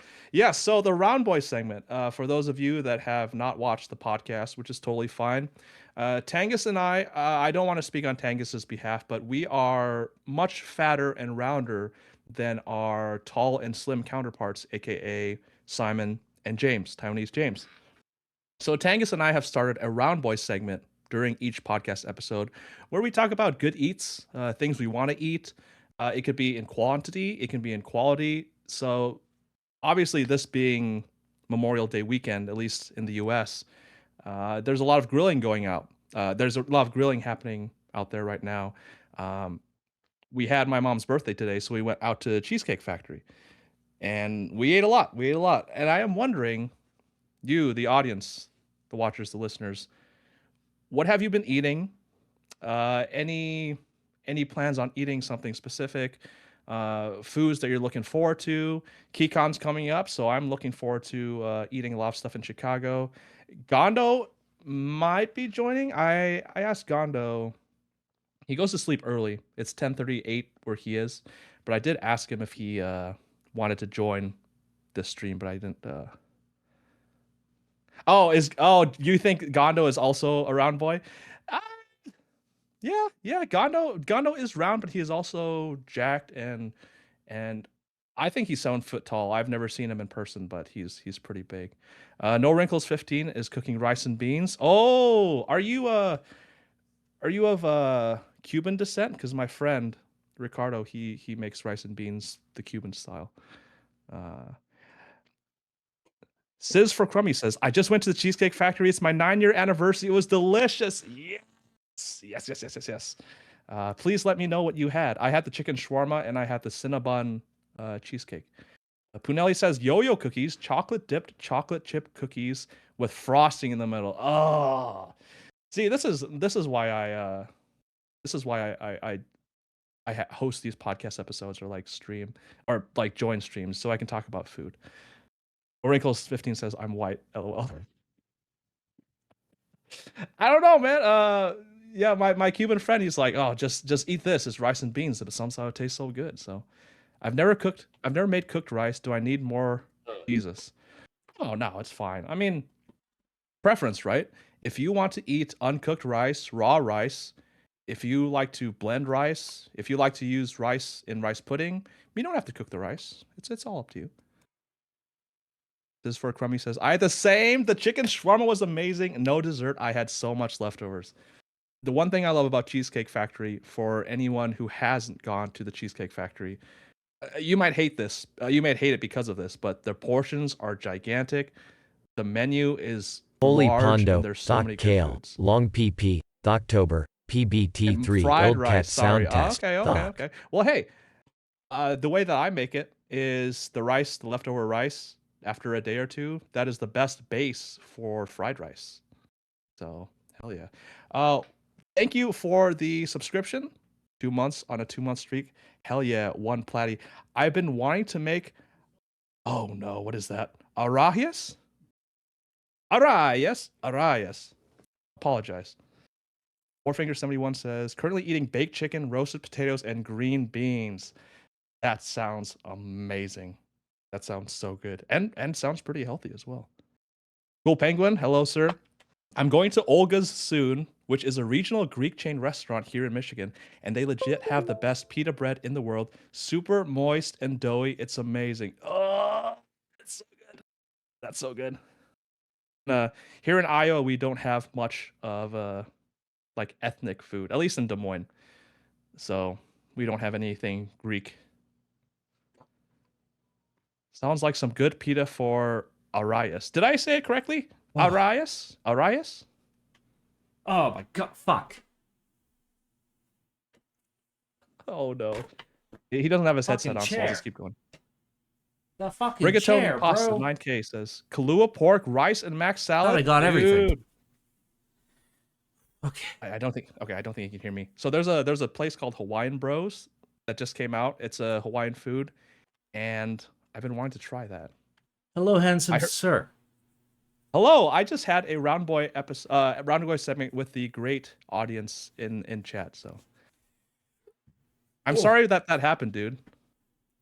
So the Round Boy segment, for those of you that have not watched the podcast, which is totally fine. Tangus and I don't want to speak on Tangus's behalf, but we are much fatter and rounder than our tall and slim counterparts, aka Simon and James, Taiwanese James. So Tangus and I have started a Round Boy segment during each podcast episode where we talk about good eats, things we want to eat. It could be in quantity, it can be in quality. So obviously, this being Memorial Day weekend, at least in the US, there's a lot of grilling going out. There's a lot of grilling happening out there right now. We had my mom's birthday today, so we went out to Cheesecake Factory. And we ate a lot. And I am wondering, you, the audience, the watchers, the listeners, what have you been eating? Any plans on eating something specific? Foods that you're looking forward to? KeyCon's coming up, so I'm looking forward to eating a lot of stuff in Chicago. Gondo might be joining. I asked Gondo. He goes to sleep early. It's 10:38 where he is, but I did ask him if he wanted to join this stream, but I didn't. You think Gondo is also a round boy? Yeah. Gondo is round, but he is also jacked and I think he's 7 foot tall. I've never seen him in person, but he's pretty big. No Wrinkles 15 is cooking rice and beans. Oh, are you of Cuban descent? Because my friend Ricardo, he makes rice and beans the Cuban style. Sis for Crummy says, I just went to the Cheesecake Factory. It's my 9-year anniversary. It was delicious. Yes. Please let me know what you had. I had the chicken shawarma and I had the Cinnabon cheesecake. Punelli says yo-yo cookies, chocolate dipped chocolate chip cookies with frosting in the middle. Oh, see, this is why I host these podcast episodes or like stream or like join streams so I can talk about food. Wrinkles15 says I'm white. LOL. I don't know, man. Yeah, my Cuban friend, he's like, oh, just eat this. It's rice and beans, and somehow it tastes so good. So, I've never made cooked rice. Do I need more Jesus? Oh no, it's fine. I mean, preference, right? If you want to eat uncooked rice, raw rice, if you like to blend rice, if you like to use rice in rice pudding, you don't have to cook the rice. It's all up to you. This is for Crummy says, I had the same. The chicken shawarma was amazing. No dessert. I had so much leftovers. The one thing I love about Cheesecake Factory, for anyone who hasn't gone to the Cheesecake Factory, you might hate this. You might hate it because of this, but their portions are gigantic. The menu is Holy large, Pondo, and there's so Doc many good Kale, foods. Long PP, Doctober, PBT3, Fried Old rice. Cat Sorry. Sound Test. Okay. Doc. Okay. Well, hey, the way that I make it is the rice, the leftover rice, after a day or two, that is the best base for fried rice. So, hell yeah. Thank you for the subscription. 2 months on a 2-month streak. Hell yeah, one platty. I've been wanting to make. Oh no, what is that? Arraias? Arraias. Apologize. Fourfinger71 says, currently eating baked chicken, roasted potatoes, and green beans. That sounds amazing. That sounds so good. And sounds pretty healthy as well. Cool Penguin, hello, sir. I'm going to Olga's soon, which is a regional Greek chain restaurant here in Michigan, and they legit have the best pita bread in the world. Super moist and doughy. It's amazing. Oh, it's so good. That's so good. Here in Iowa, we don't have much of like ethnic food, at least in Des Moines. So we don't have anything Greek. Sounds like some good pita for Arraias. Did I say it correctly? Arraias? Arraias? Oh my god, fuck. Oh no. He doesn't have his Fucking headset on, so I'll just keep going. The fucking Rigatoni chair, pasta, bro. 9K says Kahlua pork, rice, and mac salad. Thought I got everything. Dude. Okay. I don't think you can hear me. So there's a place called Hawaiian Bros that just came out. It's a Hawaiian food, and I've been wanting to try that. Hello, handsome sir. Hello, I just had a Round Boy segment with the great audience in chat. So I'm sorry that happened, dude.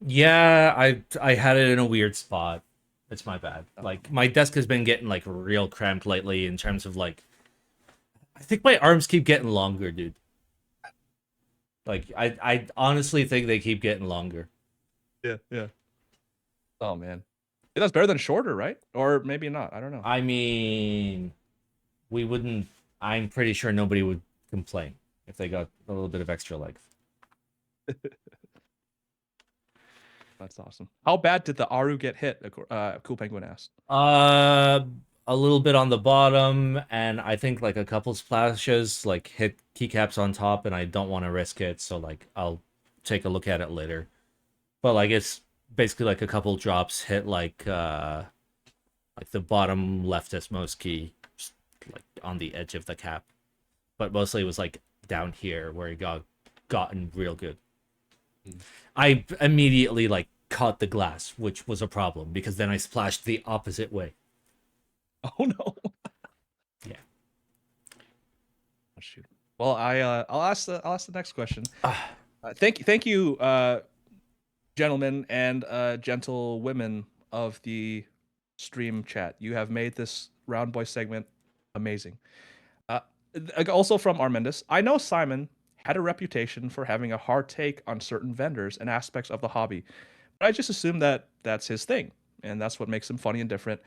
Yeah, I had it in a weird spot. It's my bad. Like, my desk has been getting like real cramped lately in terms of like, I think my arms keep getting longer, dude. Like, I honestly think they keep getting longer. Yeah. Oh man, that's better than shorter, right? Or maybe not. I don't know. I mean, we wouldn't. I'm pretty sure nobody would complain if they got a little bit of extra length. That's awesome. How bad did the Aru get hit? Cool Penguin asked. A little bit on the bottom, and I think like a couple splashes like hit keycaps on top, and I don't want to risk it, so like I'll take a look at it later. But like it's basically like a couple drops hit like the bottom leftist key, just, like on the edge of the cap, but mostly it was like down here where it gotten real good. I immediately like caught the glass, which was a problem because then I splashed the opposite way. Oh no. Yeah. Oh, shoot. Well, I'll ask the next question. Thank you, gentlemen and gentle women of the stream chat. You have made this Round Boy segment amazing. Also from Armendus, I know Simon had a reputation for having a hard take on certain vendors and aspects of the hobby, but I just assume that that's his thing, and that's what makes him funny and different.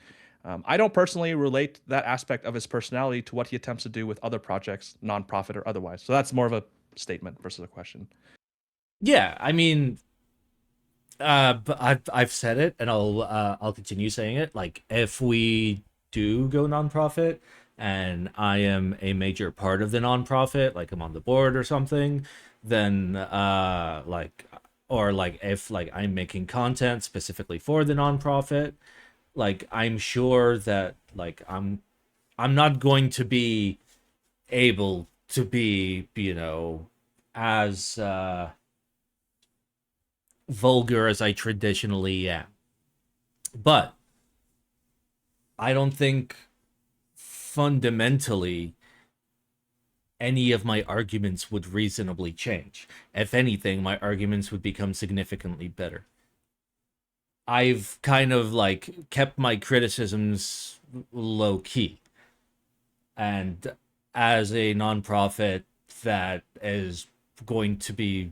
I don't personally relate that aspect of his personality to what he attempts to do with other projects, nonprofit or otherwise. So that's more of a statement versus a question. Yeah, I mean, but I've said it, and I'll continue saying it. Like, if we do go nonprofit, and I am a major part of the nonprofit, like I'm on the board or something, then if like I'm making content specifically for the nonprofit, like I'm sure that like I'm not going to be able to be, you know, as vulgar as I traditionally am. But I don't think fundamentally any of my arguments would reasonably change. If anything, my arguments would become significantly better. I've kind of like kept my criticisms low key. And as a nonprofit that is going to be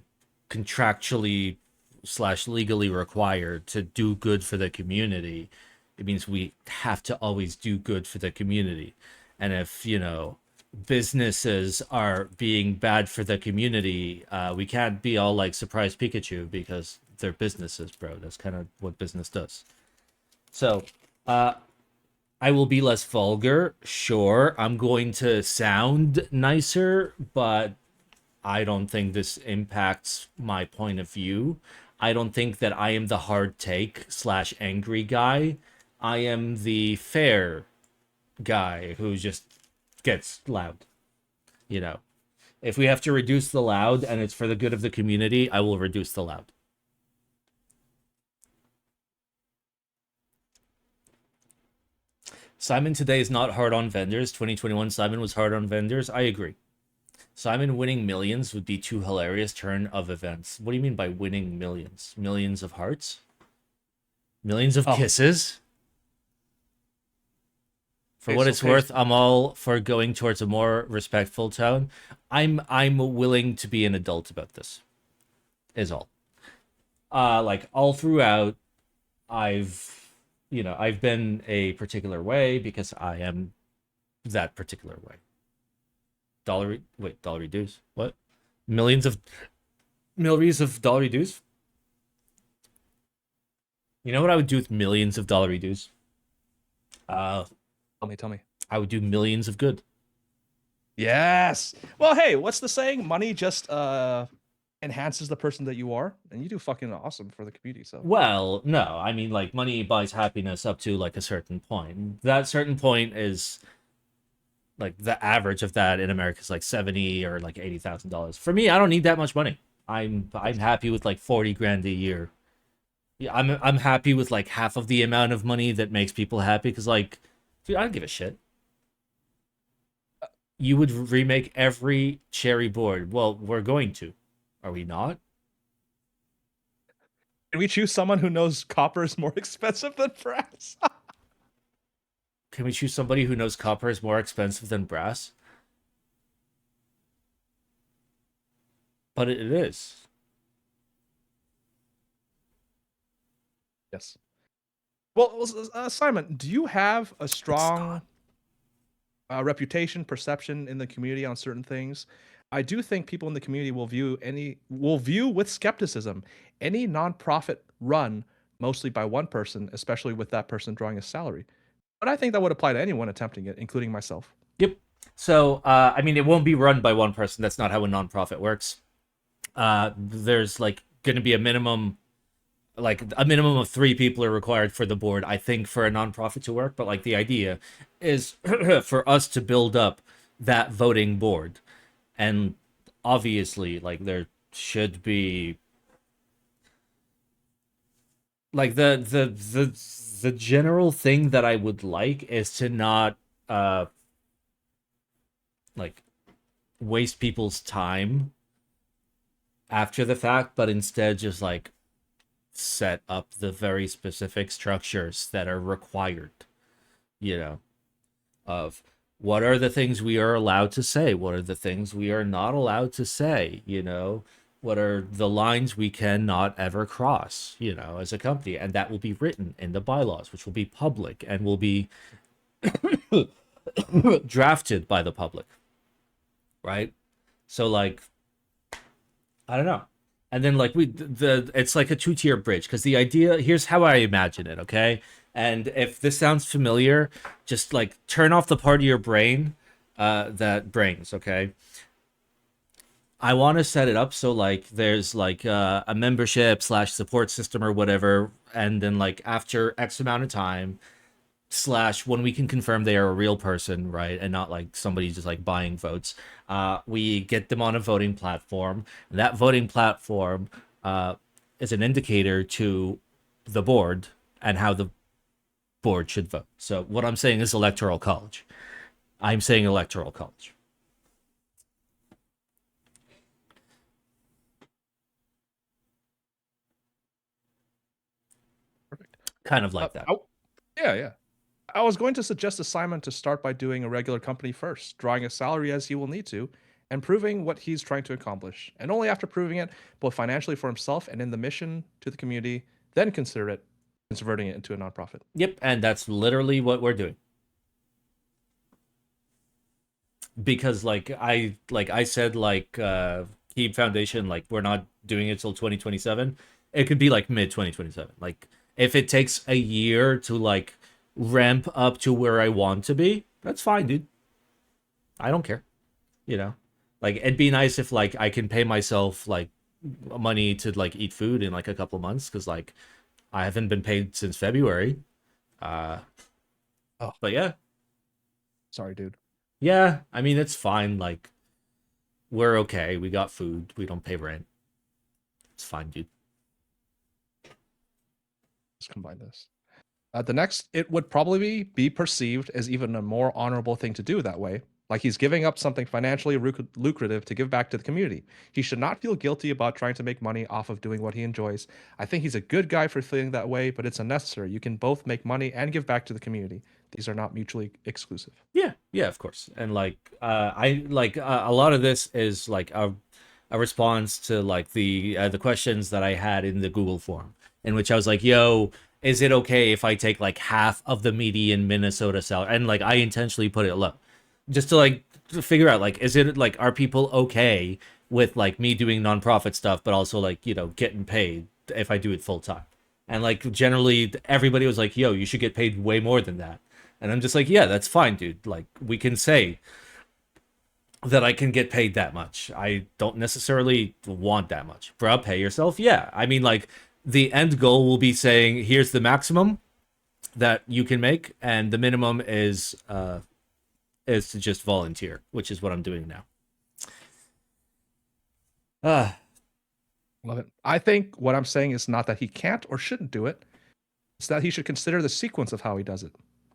contractually slash legally required to do good for the community, it means we have to always do good for the community. And if, you know, businesses are being bad for the community, we can't be all like surprise Pikachu because they're businesses, bro. That's kind of what business does. So, I will be less vulgar, sure. I'm going to sound nicer, but I don't think this impacts my point of view. I don't think that I am the hard take slash angry guy. I am the fair guy who just gets loud. You know, if we have to reduce the loud and it's for the good of the community, I will reduce the loud. Simon today is not hard on vendors. 2021 Simon was hard on vendors. I agree. Simon winning millions would be too hilarious turn of events. What do you mean by winning millions? Millions of hearts? Millions of kisses? For what it's worth, I'm all for going towards a more respectful tone. I'm willing to be an adult about this. Is all. Like all throughout, I've been a particular way because I am that particular way. Dollar dues? What? Millions of dollar dues? You know what I would do with millions of dollar dues? Tell me. I would do millions of good. Yes. Well, hey, what's the saying? Money just enhances the person that you are, and you do fucking awesome for the community. So Well, no, I mean like money buys happiness up to like a certain point. That certain point is like the average of that in America is like $70,000 or like $80,000. For me, I don't need that much money. I'm happy with like 40 grand a year. Yeah, I'm happy with like half of the amount of money that makes people happy because like, dude, I don't give a shit. You would remake every cherry board. Well, we're going to. Are we not? can we choose someone who knows copper is more expensive than brass? Can we choose somebody who knows copper is more expensive than brass? But it is. Yes. Well, Simon, do you have a strong reputation, perception in the community on certain things? I do think people in the community will view with skepticism any nonprofit run mostly by one person, especially with that person drawing a salary. But I think that would apply to anyone attempting it, including myself. Yep. So, I mean, it won't be run by one person. That's not how a nonprofit works. There's like going to be a minimum of 3 people are required for the board, I think, for a nonprofit to work. But like the idea is for us to build up that voting board. And obviously, like there should be like the general thing that I would like is to not like waste people's time after the fact, but instead just like set up the very specific structures that are required, you know, of what are the things we are allowed to say, what are the things we are not allowed to say, you know, what are the lines we cannot ever cross, you know, as a company. And that will be written in the bylaws, which will be public and will be drafted by the public, right? So like, I don't know. And then like it's like a 2-tier bridge, because the idea, here's how I imagine it, okay? And if this sounds familiar, just like turn off the part of your brain that brings, okay? I want to set it up so like there's like a membership / support system or whatever, and then like after X amount of time, slash when we can confirm they are a real person, right, and not like somebody just like buying votes, we get them on a voting platform. And that voting platform is an indicator to the board and how the board should vote. So what I'm saying is electoral college. I'm saying electoral college. Perfect. Kind of like that. Yeah. I was going to suggest to Simon to start by doing a regular company first, drawing a salary as he will need to, and proving what he's trying to accomplish. And only after proving it, both financially for himself and in the mission to the community, then consider converting it into a nonprofit. Yep, and that's literally what we're doing. Because like I said, like Keep Foundation, like we're not doing it till 2027. It could be like mid 2027. Like if it takes a year to like ramp up to where I want to be, that's fine, dude. I don't care. You know, like it'd be nice if like I can pay myself like money to like eat food in like a couple of months, because like I haven't been paid since February. But yeah. Sorry, dude. Yeah, I mean it's fine. Like we're okay. We got food. We don't pay rent. It's fine, dude. Let's combine this. The next, it would probably be perceived as even a more honorable thing to do that way. Like he's giving up something financially lucrative to give back to the community. He should not feel guilty about trying to make money off of doing what he enjoys. I think he's a good guy for feeling that way, but it's unnecessary. You can both make money and give back to the community. These are not mutually exclusive. Yeah, of course. And like I like a lot of this is like a response to like the questions that I had in the Google form, in which I was like, yo, is it okay if I take like half of the median Minnesota salary? And like I intentionally put it low, just to like to figure out like, is it like, are people okay with like me doing nonprofit stuff, but also like, you know, getting paid if I do it full time? And like generally everybody was like, yo, you should get paid way more than that. And I'm just like, yeah, that's fine, dude. Like we can say that I can get paid that much. I don't necessarily want that much. Bruh, pay yourself. Yeah. I mean, like the end goal will be saying, here's the maximum that you can make, and the minimum is to just volunteer, which is what I'm doing now. Love it. I think what I'm saying is not that he can't or shouldn't do it. It's that he should consider the sequence of how he does it.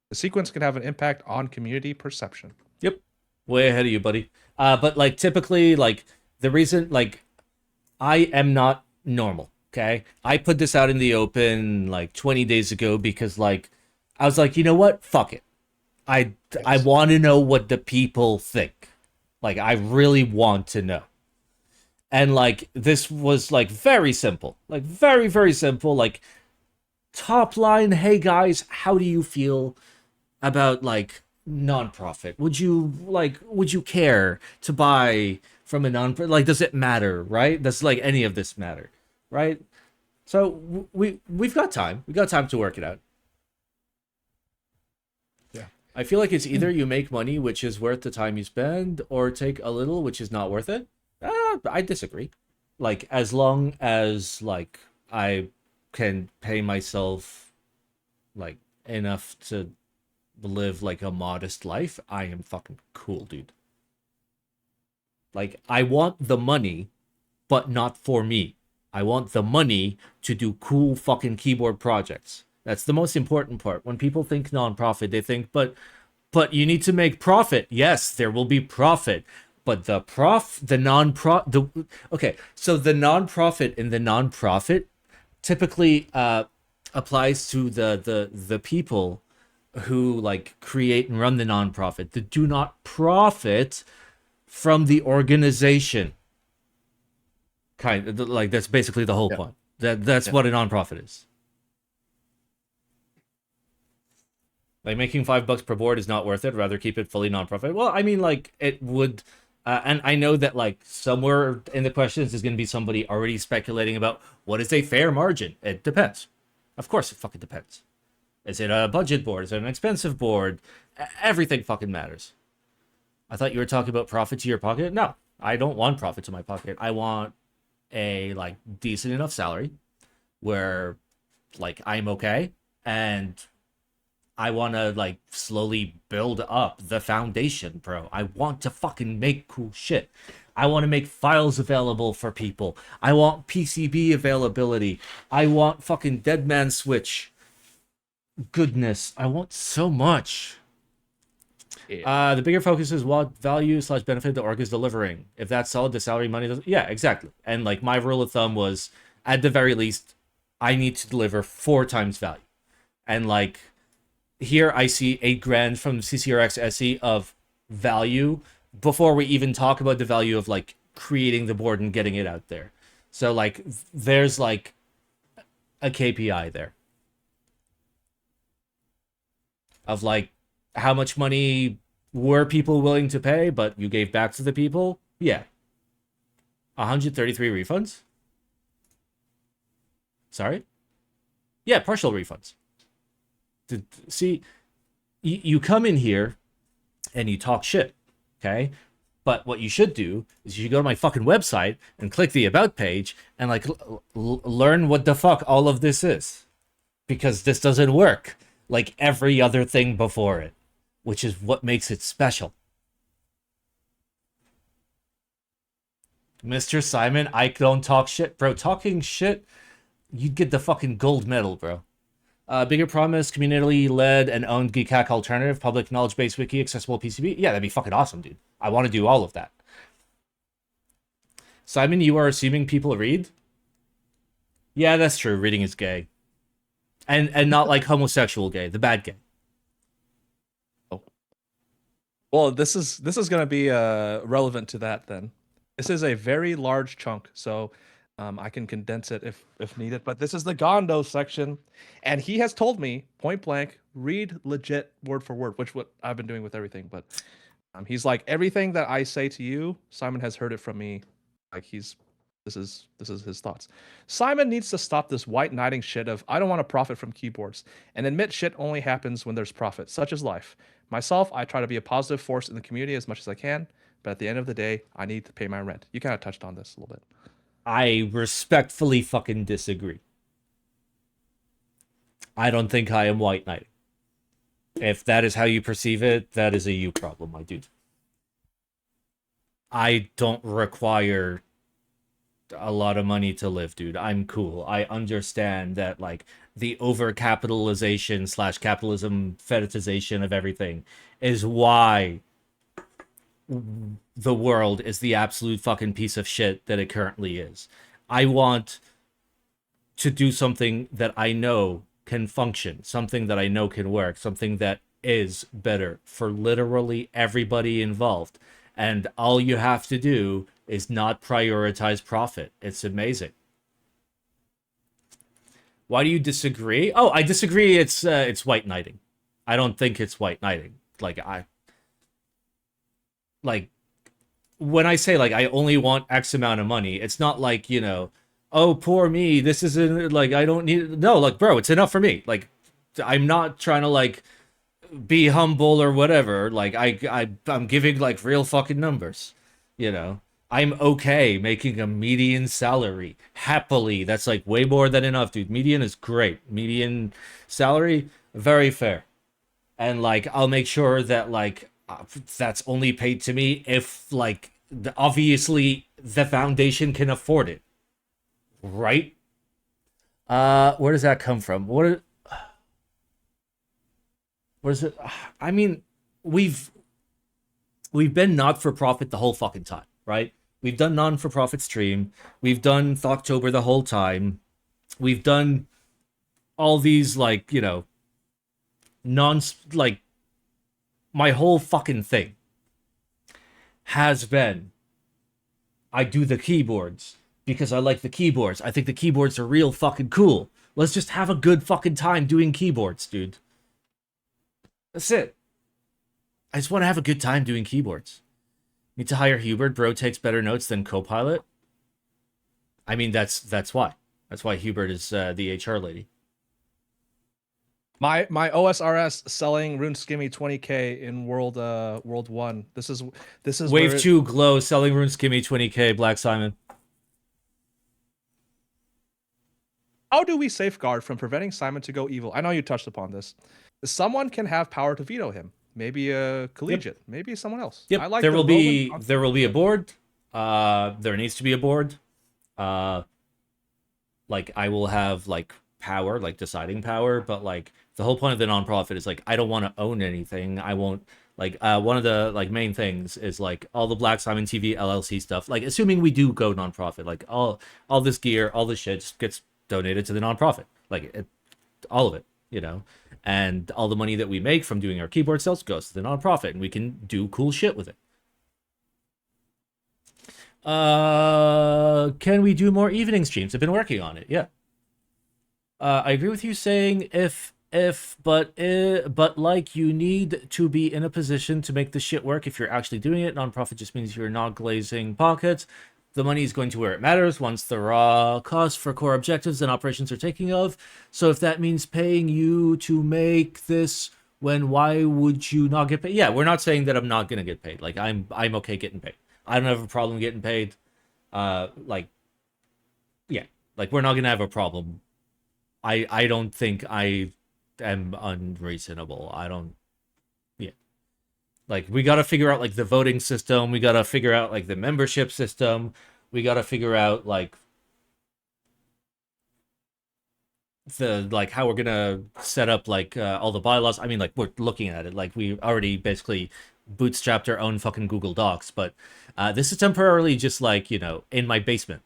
The sequence can have an impact on community perception. Yep. Way ahead of you, buddy. But like typically, like the reason, like I am not normal. Okay. I put this out in the open like 20 days ago because like I was like, you know what? Fuck it. I want to know what the people think. Like I really want to know. And like this was like very simple. Like very, very simple. Like top line, hey guys, how do you feel about like nonprofit? Would you care to buy from a nonprofit? Like, does it matter, right? Does like any of this matter, right? So we've got time. We got time to work it out. Yeah. I feel like it's either you make money, which is worth the time you spend, or take a little, which is not worth it. I disagree. Like, as long as like I can pay myself like enough to live like a modest life, I am fucking cool, dude. Like, I want the money, but not for me. I want the money to do cool fucking keyboard projects. That's the most important part. When people think nonprofit, they think, but you need to make profit. Yes, there will be profit. But okay, so the nonprofit in the nonprofit typically applies to the people who like create and run the nonprofit that do not profit from the organization. Kind of like that's basically the whole point. That's what a nonprofit is. Like making $5 per board is not worth it. Rather keep it fully nonprofit. Well, I mean, like it would. And I know that like somewhere in the questions is going to be somebody already speculating about what is a fair margin. It depends. Of course, it fucking depends. Is it a budget board? Is it an expensive board? Everything fucking matters. I thought you were talking about profit to your pocket. No, I don't want profit to my pocket. I want a like decent enough salary where like I'm okay and I want to like slowly build up the foundation, bro. I want to fucking make cool shit. I want to make files available for people. I want PCB availability. I want fucking Deadman Switch. Goodness, I want so much. The bigger focus is what value / benefit the org is delivering. If that's solid, the salary money doesn't. Yeah, exactly. And like my rule of thumb was, at the very least, I need to deliver 4 times value. And like here, I see 8 grand from CCRX SE of value before we even talk about the value of like creating the board and getting it out there. So like there's like a KPI there of like how much money were people willing to pay, but you gave back to the people? Yeah. 133 refunds? Sorry? Yeah, partial refunds. See, you come in here and you talk shit, okay? But what you should do is you should go to my fucking website and click the About page and like learn what the fuck all of this is. Because this doesn't work like every other thing before it, which is what makes it special. Mr. Simon, I don't talk shit. Bro, talking shit, you'd get the fucking gold medal, bro. Bigger promise, community-led and owned Geek Hack alternative, public knowledge-based wiki, accessible PCB. Yeah, that'd be fucking awesome, dude. I want to do all of that. Simon, you are assuming people read? Yeah, that's true. Reading is gay. And not like homosexual gay, the bad gay. Well, this is going to be relevant to that then. This is a very large chunk, so I can condense it if needed. But this is the Gondo section, and he has told me point blank, read legit word for word, which what I've been doing with everything. But he's like, everything that I say to you, Simon has heard it from me. Like this is his thoughts. Simon needs to stop this white knighting shit of I don't want to profit from keyboards and admit shit only happens when there's profit. Such is life. Myself, I try to be a positive force in the community as much as I can, but at the end of the day, I need to pay my rent. You kind of touched on this a little bit. I respectfully fucking disagree. I don't think I am white knighting. If that is how you perceive it, that is a you problem, my dude. I don't require a lot of money to live, dude. I'm cool. I understand that like the overcapitalization / capitalism fetishization of everything is why the world is the absolute fucking piece of shit that it currently is. I want to do something that I know can function, something that I know can work, something that is better for literally everybody involved. And all you have to do is not prioritize profit. It's amazing. Why do you disagree? Oh, I disagree. It's white knighting. I don't think it's white knighting. When I say like I only want X amount of money, it's not like, you know, oh poor me, this isn't like I don't need. No, like bro, it's enough for me. Like I'm not trying to like be humble or whatever. Like I'm giving like real fucking numbers, you know. I'm okay making a median salary happily. That's like way more than enough, dude. Median is great. Median salary, very fair. And like I'll make sure that like that's only paid to me if like obviously the foundation can afford it, right? Where does that come from? What is it? I mean, we've been not for profit the whole fucking time, right? We've done non-for-profit stream. We've done Thoughttober the whole time. We've done all these, like, you know, like, my whole fucking thing has been, I do the keyboards because I like the keyboards. I think the keyboards are real fucking cool. Let's just have a good fucking time doing keyboards, dude. That's it. I just want to have a good time doing keyboards. Need to hire Hubert. Bro takes better notes than Copilot. I mean, that's why. That's why Hubert is the HR lady. My OSRS selling Rune Skimmy 20k in World 1. This is Wave 2 Glow selling Rune Skimmy 20k Black Simon. how do we safeguard from preventing Simon to go evil? I know you touched upon this. Someone can have power to veto him. Maybe a collegiate. Maybe someone else. Yep. I like there the will be Roman there will be a board. There needs to be a board. Like I will have like power, like deciding power, but like the whole point of the nonprofit is like I don't want to own anything. I won't like one of the like main things is like all the Black Simon TV LLC stuff. Like assuming we do go nonprofit, like all this gear, all this shit just gets donated to the nonprofit. Like all of it, you know. And all the money that we make from doing our keyboard sales goes to the nonprofit, and we can do cool shit with it. Can we do more evening streams? I've been working on it. Yeah. I agree with you saying but like you need to be in a position to make the shit work if you're actually doing it. Nonprofit just means you're not glazing pockets. The money is going to where it matters once the raw costs for core objectives and operations are taking off. So if that means paying you to make this, why would you not get paid? Yeah, we're not saying that I'm not gonna get paid. Like I'm okay getting paid. I don't have a problem getting paid. Like we're not gonna have a problem. I don't think I am unreasonable. I don't. Yeah. Like we got to figure out like the voting system. We got to figure out like the membership system. We got to figure out like how we're gonna set up like all the bylaws. I mean, like we're looking at it. Like we already basically bootstrapped our own fucking Google Docs, but this is temporarily just like, you know, in my basement.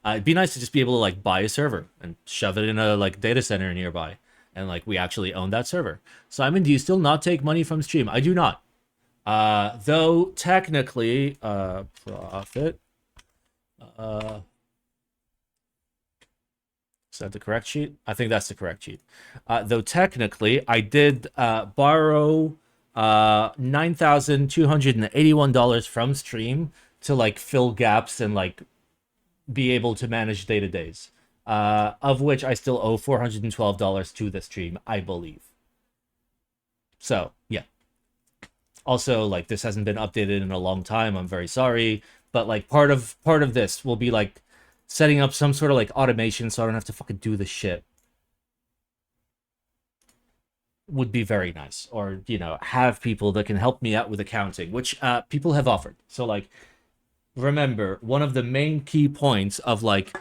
It'd be nice to just be able to like buy a server and shove it in a like data center nearby, and like we actually own that server. Simon, do you still not take money from stream? I do not. Though technically, profit. Is that the correct sheet? I think that's the correct sheet. Though technically, I did borrow $9,281 from stream to like fill gaps and like be able to manage day-to-days, of which I still owe $412 to the stream, I believe. So yeah. Also, like this hasn't been updated in a long time. I'm very sorry, but like part of this will be like setting up some sort of like automation so I don't have to fucking do this shit. Would be very nice, or you know, have people that can help me out with accounting, which people have offered. So like, remember, one of the main key points of like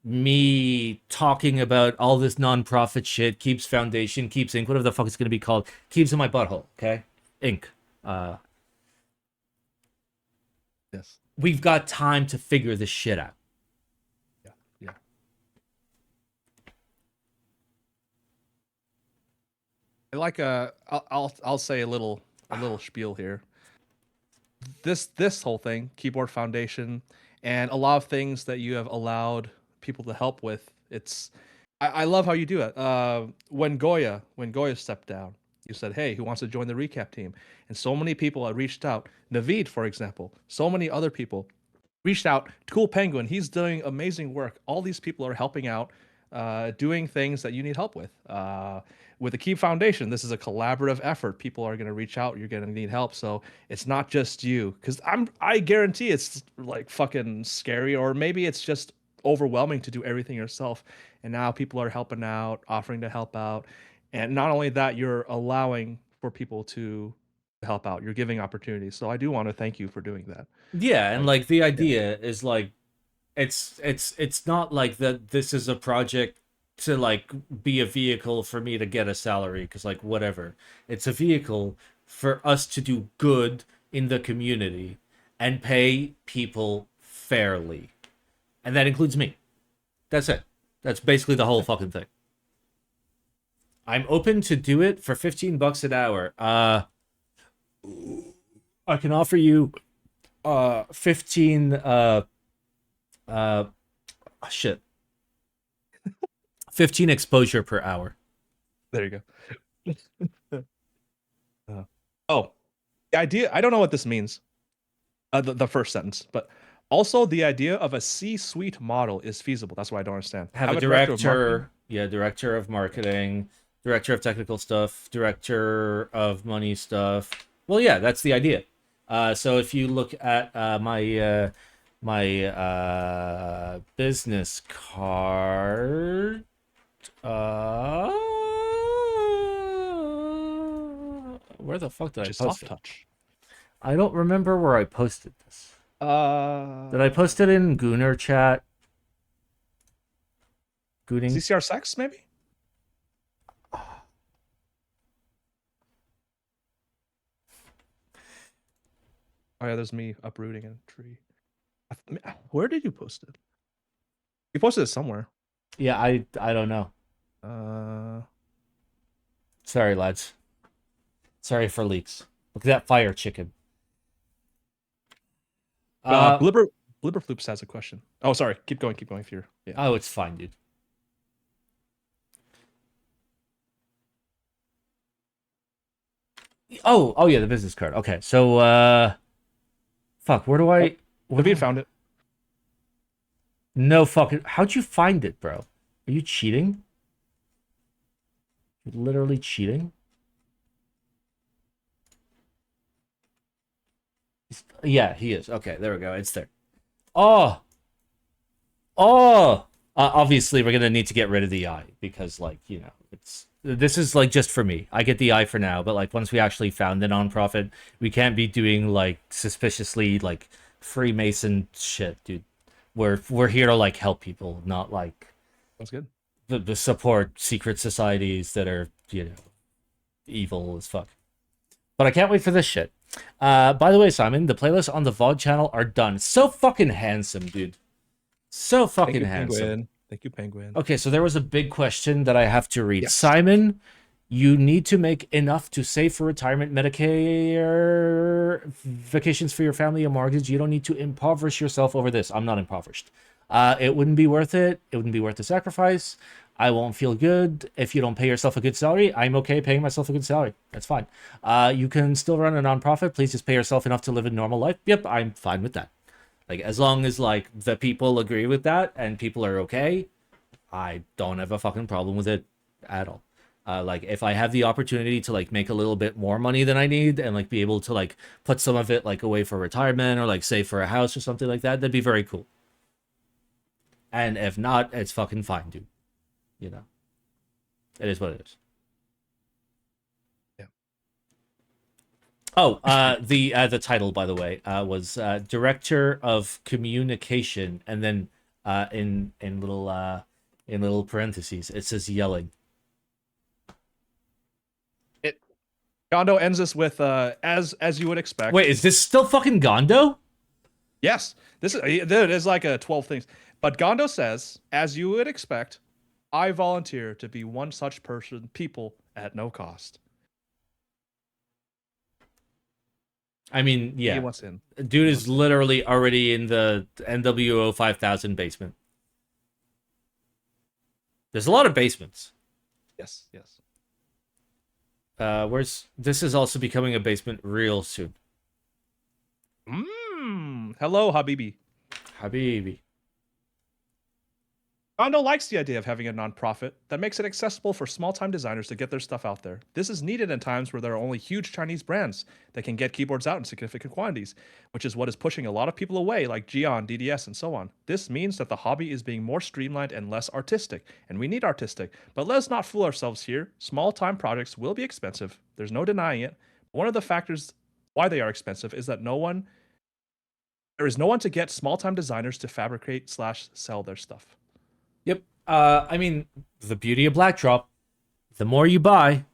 me talking about all this nonprofit shit, Keeps Foundation, Keeps Inc., whatever the fuck it's gonna be called, Keeps in my butthole, okay? Inc. Yes. We've got time to figure this shit out. Yeah. I like I'll say a little spiel here. This whole thing, Keyboard Foundation, and a lot of things that you have allowed people to help with. I love how you do it. When Goya stepped down, you said, "Hey, who wants to join the recap team?" And so many people have reached out. Naveed, for example, so many other people reached out. Cool Penguin, he's doing amazing work. All these people are helping out, doing things that you need help with. With the Keep Foundation, this is a collaborative effort. People are going to reach out. You're going to need help. So it's not just you, because I guarantee it's like fucking scary, or maybe it's just overwhelming to do everything yourself. And now people are helping out, offering to help out. And not only that, you're allowing for people to help out. You're giving opportunities. So I do want to thank you for doing that. Yeah, and like the idea is like it's not like that this is a project to like be a vehicle for me to get a salary, because like whatever. It's a vehicle for us to do good in the community and pay people fairly. And that includes me. That's it. That's basically the whole fucking thing. I'm open to do it for $15 an hour. I can offer you 15 15 exposure per hour. There you go. Oh, the idea, I don't know what this means. The first sentence, but also the idea of a C-suite model is feasible. That's what I don't understand. Have a director, director of marketing, director of technical stuff, director of money stuff. Well, yeah, that's the idea. So if you look at my business card, Where the fuck did I Which is post soft it? touch. I don't remember where I posted this. Did I post it in Gooner chat? Gooning? CCR Sex, maybe? Oh yeah, there's me uprooting a tree. Where did you post it? You posted it somewhere. Yeah, I don't know. Sorry, lads. Sorry for leaks. Look at that fire chicken. Blibber Floops has a question. Oh, sorry. Keep going if you're. Yeah. Oh, it's fine, dude. Oh yeah, the business card. Okay, so fuck, where do I? Where David found it. No fucking. How'd you find it, bro? Are you cheating? You're literally cheating. Yeah, he is. Okay, there we go. It's there. Oh. Obviously, we're gonna need to get rid of the eye because, like, you know, this is like just for me. I get the eye for now, but like once we actually found the nonprofit, we can't be doing like suspiciously like Freemason shit, dude. We're here to like help people, not like That's good. the support secret societies that are, you know, evil as fuck. But I can't wait for this shit. By the way, Simon, the playlists on the VOD channel are done. So fucking handsome, dude. So fucking handsome. Penguin. Thank you, Penguin. Okay, so there was a big question that I have to read. Yes. Simon, you need to make enough to save for retirement, Medicare, vacations for your family, a mortgage. You don't need to impoverish yourself over this. I'm not impoverished. It wouldn't be worth it. It wouldn't be worth the sacrifice. I won't feel good if you don't pay yourself a good salary. I'm okay paying myself a good salary. That's fine. You can still run a nonprofit. Please just pay yourself enough to live a normal life. Yep, I'm fine with that. Like, as long as, like, the people agree with that and people are okay, I don't have a fucking problem with it at all. Like, if I have the opportunity to, like, make a little bit more money than I need and, like, be able to, like, put some of it, like, away for retirement or, like, save for a house or something like that, that'd be very cool. And if not, it's fucking fine, dude. You know? It is what it is. Oh, the title, by the way, was Director of Communication, and then in little parentheses it says yelling. Gondo ends this with as you would expect. Wait, is this still fucking Gondo? Yes, this is like a 12 things. But Gondo says, as you would expect, I volunteer to be one such people at no cost. I mean, He yeah, wants in. dude is literally already in the NWO 5000 basement. There's a lot of basements. Yes. This is also becoming a basement real soon. Hello, Habibi. Habibi. Gondo likes the idea of having a nonprofit that makes it accessible for small-time designers to get their stuff out there. This is needed in times where there are only huge Chinese brands that can get keyboards out in significant quantities, which is what is pushing a lot of people away, like Gion, DDS, and so on. This means that the hobby is being more streamlined and less artistic, and we need artistic. But let's not fool ourselves here. Small-time projects will be expensive. There's no denying it. One of the factors why they are expensive is that there is no one to get small-time designers to fabricate/sell their stuff. Yep. I mean, the beauty of Black Drop, the more you buy,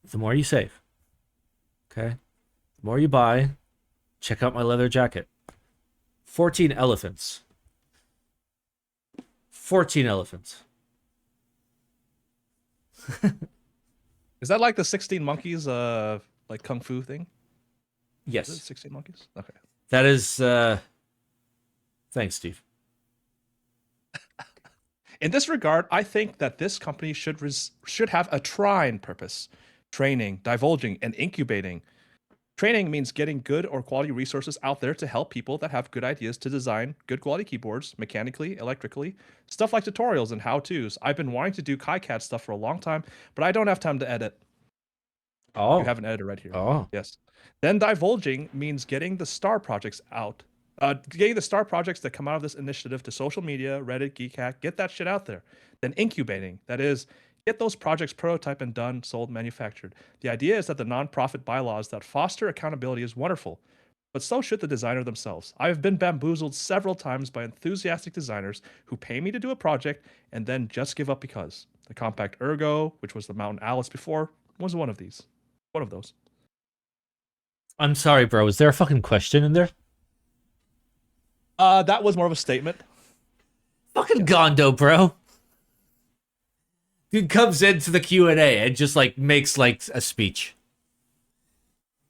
the more you save. Okay? The more you buy, check out my leather jacket. 14 elephants. 14 elephants. Is that like the 16 monkeys like kung fu thing? Is it Yes. 16 monkeys? Okay. That is thanks, Steve. In this regard, I think that this company should have a trine purpose: training, divulging, and incubating. Training means getting good or quality resources out there to help people that have good ideas to design good quality keyboards, mechanically, electrically, stuff like tutorials and how-tos. I've been wanting to do KiCad stuff for a long time, but I don't have time to edit. Oh. You have an editor right here. Oh. Yes. Then divulging means getting the star projects out Getting the star projects that come out of this initiative to social media, Reddit, Geekhack, get that shit out there. Then incubating, that is, get those projects prototyped and done, sold, manufactured. The idea is that the nonprofit bylaws that foster accountability is wonderful, but so should the designer themselves. I have been bamboozled several times by enthusiastic designers who pay me to do a project and then just give up because. The Compact Ergo, which was the Mountain Alice before, was one of these. One of those. I'm sorry, bro. Is there a fucking question in there? That was more of a statement. Fucking Gondo, bro. Dude comes into the Q&A and just like makes like a speech.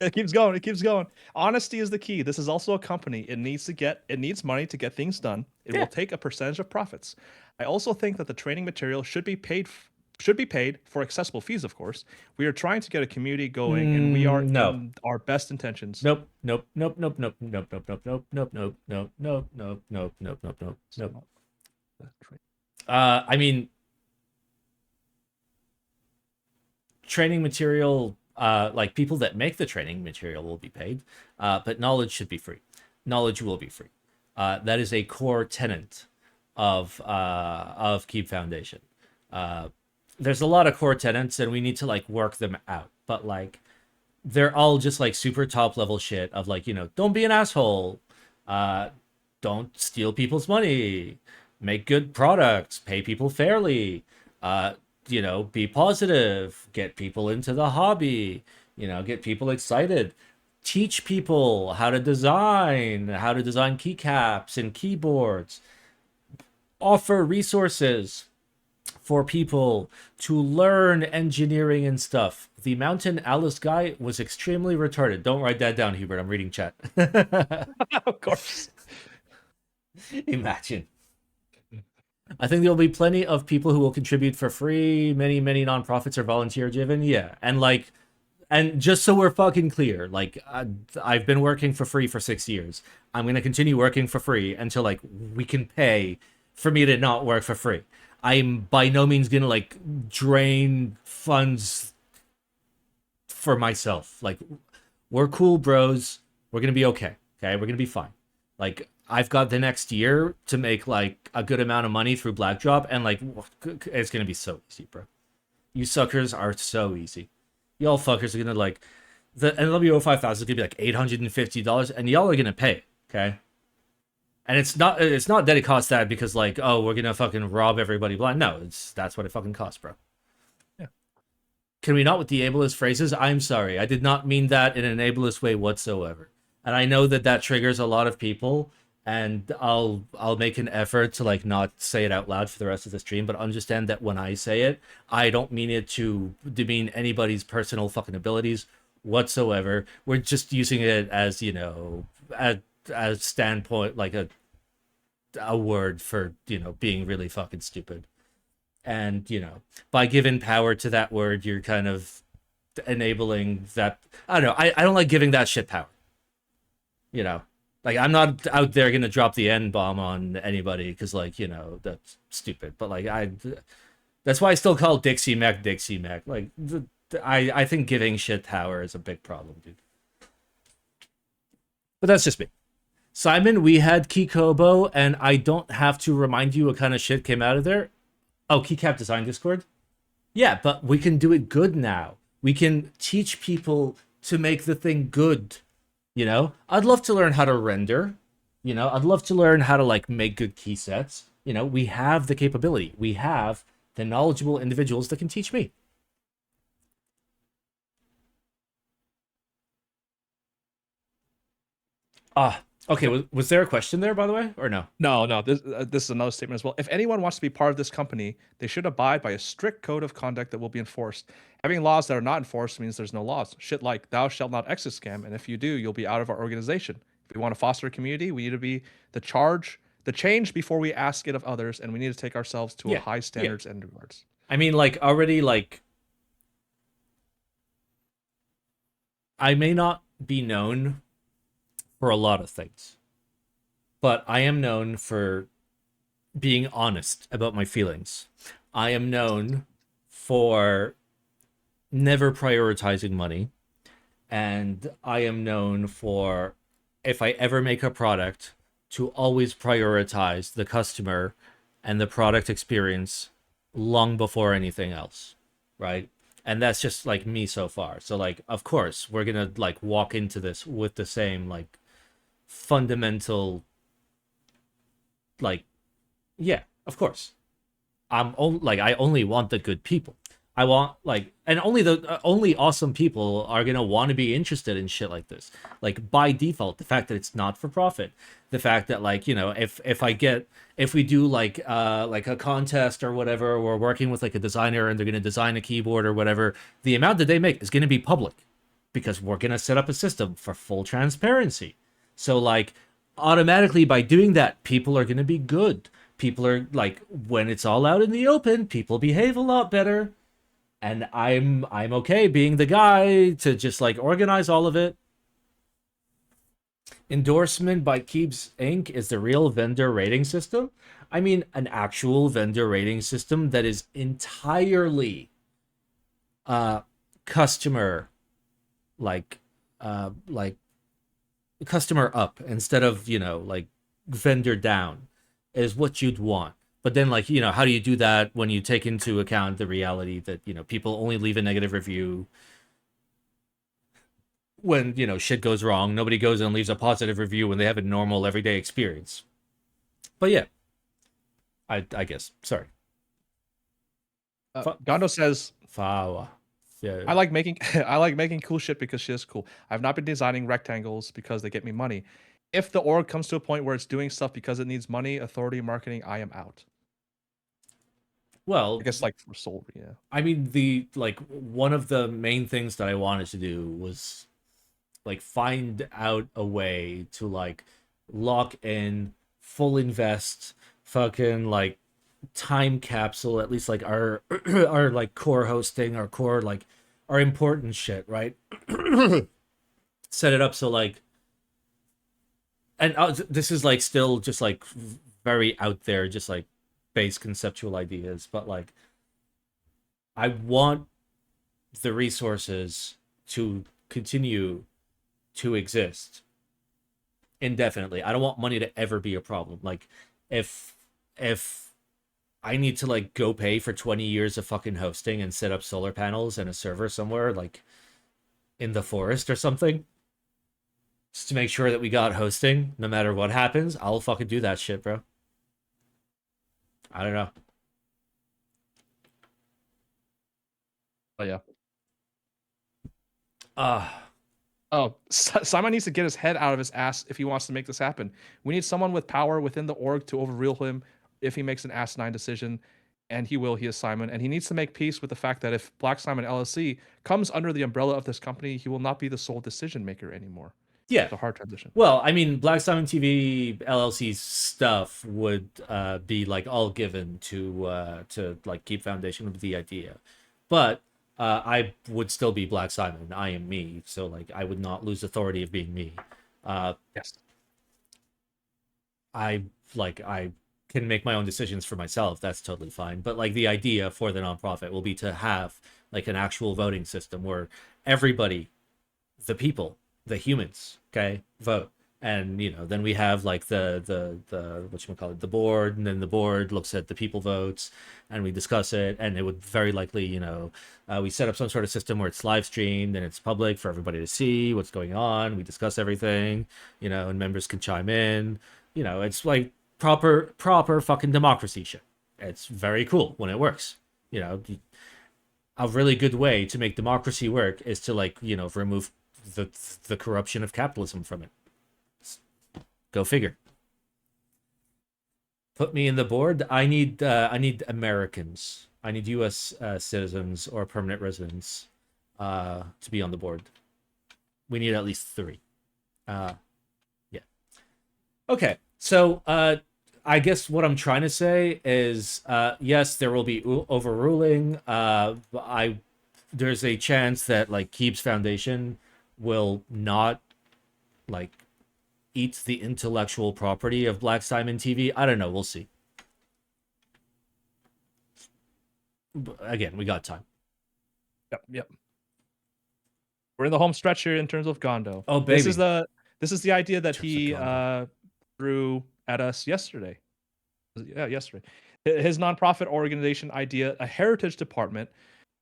It keeps going. It keeps going. Honesty is the key. This is also a company. It needs money to get things done. It will take a percentage of profits. I also think that the training material should be paid for accessible fees, of course. We are trying to get a community going, and we are No. in our best intentions. Nope. Nope. Nope. Nope. Nope. Nope. Nope. Nope. Nope. Nope. Nope. Nope. Nope. Nope. Nope. Nope. Nope. Nope. Nope. I mean, training material, like people that make the training material will be paid, but knowledge should be free. Knowledge will be free. That is a core tenet of Keep Foundation. There's a lot of core tenets, and we need to like work them out. But like, they're all just like super top level shit of like, you know, don't be an asshole, don't steal people's money, make good products, pay people fairly, you know, be positive, get people into the hobby, you know, get people excited, teach people how to design keycaps and keyboards, offer resources for people to learn engineering and stuff. The Mountain Alice guy was extremely retarded. Don't write that down, Hubert. I'm reading chat. Of course. Imagine. I think there'll be plenty of people who will contribute for free. Many nonprofits are volunteer driven. Yeah. And just so we're fucking clear, like I've been working for free for 6 years. I'm going to continue working for free until like we can pay for me to not work for free. I'm by no means going to like drain funds for myself. Like, we're cool bros. We're going to be okay. Okay. We're going to be fine. Like, I've got the next year to make like a good amount of money through Blackdrop, and like it's gonna be so easy, bro. You suckers are so easy. Y'all fuckers are gonna like the NWO 5000 is gonna be like $850, and y'all are gonna pay, okay? And it's not that it costs that because like, oh, we're gonna fucking rob everybody blind. No, that's what it fucking costs, bro. Yeah. Can we not with the ableist phrases? I'm sorry, I did not mean that in an ableist way whatsoever. And I know that triggers a lot of people, and I'll make an effort to like not say it out loud for the rest of the stream, but understand that when I say it, I don't mean it to demean anybody's personal fucking abilities whatsoever. We're just using it as, you know, a standpoint, like a word for, you know, being really fucking stupid. And, you know, by giving power to that word, you're kind of enabling that. I don't know. I don't like giving that shit power. You know, like, I'm not out there gonna drop the N-bomb on anybody because, like, you know, that's stupid. But like, that's why I still call Dixie Mac Dixie Mac. Like, I think giving shit power is a big problem, dude. But that's just me. Simon, we had Kikobo, and I don't have to remind you what kind of shit came out of there. Oh, Keycap Design Discord? Yeah, but we can do it good now. We can teach people to make the thing good. You know, I'd love to learn how to render. You know, I'd love to learn how to like make good key sets. You know, we have the capability. We have the knowledgeable individuals that can teach me. Okay. Was there a question there, by the way, or no? No. This is another statement as well. If anyone wants to be part of this company, they should abide by a strict code of conduct that will be enforced. Having laws that are not enforced means there's no laws. Shit like thou shalt not exit scam, and if you do, you'll be out of our organization. If we want to foster a community, we need to be the change before we ask it of others, and we need to take ourselves to a high standards and regards. I mean, like, already, like, I may not be known for a lot of things, but I am known for being honest about my feelings. I am known for never prioritizing money, and I am known for if I ever make a product, to always prioritize the customer and the product experience long before anything else, right? And that's just like me so far. So like, of course, we're gonna like walk into this with the same like fundamental, like, yeah, of course. I only want the good people. I want like, and only the only awesome people are gonna want to be interested in shit like this. Like by default, the fact that it's not for profit, the fact that like, you know, if we do like a contest or whatever, we're working with like a designer and they're gonna design a keyboard or whatever, the amount that they make is gonna be public because we're gonna set up a system for full transparency. So like automatically by doing that, people are gonna be good. People are like, when it's all out in the open, people behave a lot better. And I'm okay being the guy to just like organize all of it. Endorsement by Keeps Inc. is the real vendor rating system. I mean, an actual vendor rating system that is entirely customer like customer up instead of, you know, like vendor down is what you'd want. But then, like, you know, how do you do that when you take into account the reality that, you know, people only leave a negative review when, you know, shit goes wrong? Nobody goes and leaves a positive review when they have a normal everyday experience. But yeah, I guess. Sorry. Gondo says, Fawa. Yeah. I like making I like making cool shit because shit is cool. I've not been designing rectangles because they get me money. If the org comes to a point where it's doing stuff because it needs money, authority, marketing, I am out. Well, I guess like for Soul, yeah. I mean, the like one of the main things that I wanted to do was like find out a way to like lock in, full invest, fucking like time capsule, at least like our our like core hosting, our core like our important shit, right? Set it up so like, and this is like still just like very out there, just like base conceptual ideas, but like I want the resources to continue to exist indefinitely. I don't want money to ever be a problem. Like if I need to like go pay for 20 years of fucking hosting and set up solar panels and a server somewhere like in the forest or something, just to make sure that we got hosting no matter what happens, I'll fucking do that shit, bro. I don't know. Oh yeah. Ah. Oh, Simon needs to get his head out of his ass if he wants to make this happen. We need someone with power within the org to overrule him if he makes an asinine decision, and he will. He is Simon, and he needs to make peace with the fact that if Black Simon LLC comes under the umbrella of this company, he will not be the sole decision maker anymore. Yeah. It's a hard transition. Well, I mean, Black Simon TV LLC's stuff would be like all given to like Keep Foundation with the idea, but I would still be Black Simon. I am me, so like I would not lose authority of being me. Yes. I can make my own decisions for myself. That's totally fine. But like the idea for the nonprofit will be to have like an actual voting system where everybody, the people, the humans, okay, vote. And you know, then we have like the whatchamacallit, the board, and then the board looks at the people votes and we discuss it, and it would very likely, you know, we set up some sort of system where it's live streamed and it's public for everybody to see what's going on. We discuss everything, you know, and members can chime in. You know, it's like proper fucking democracy shit. It's very cool when it works. You know, a really good way to make democracy work is to like, you know, remove the corruption of capitalism from it. Go figure. Put me in the board. I need Americans. I need U.S. Citizens or permanent residents to be on the board. We need at least 3. Yeah. Okay. So I guess what I'm trying to say is yes, there will be overruling. There's a chance that like Keeps Foundation will not like eat the intellectual property of Black Simon TV. I don't know. We'll see. But again, we got time. Yep. We're in the home stretch here in terms of Gondo. Oh, baby. This is the This is the idea that Chips he of Gondor. threw at us yesterday. Yeah, yesterday. His nonprofit organization idea, a heritage department.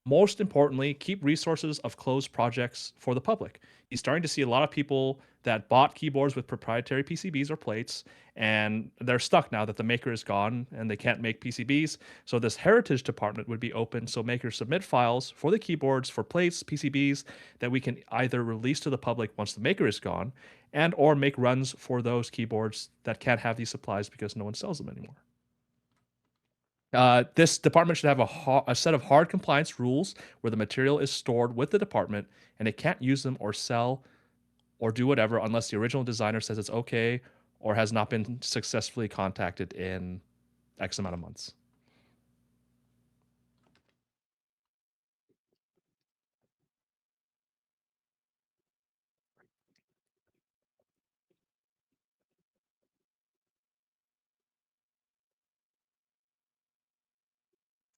Most importantly, keep resources of closed projects for the public. He's starting to see a lot of people that bought keyboards with proprietary PCBs or plates, and they're stuck now that the maker is gone and they can't make PCBs. So this heritage department would be open so makers submit files for the keyboards, for plates, PCBs that we can either release to the public once the maker is gone, and or make runs for those keyboards that can't have these supplies because no one sells them anymore. This department should have a set of hard compliance rules where the material is stored with the department and it can't use them or sell or do whatever unless the original designer says it's okay or has not been successfully contacted in X amount of months.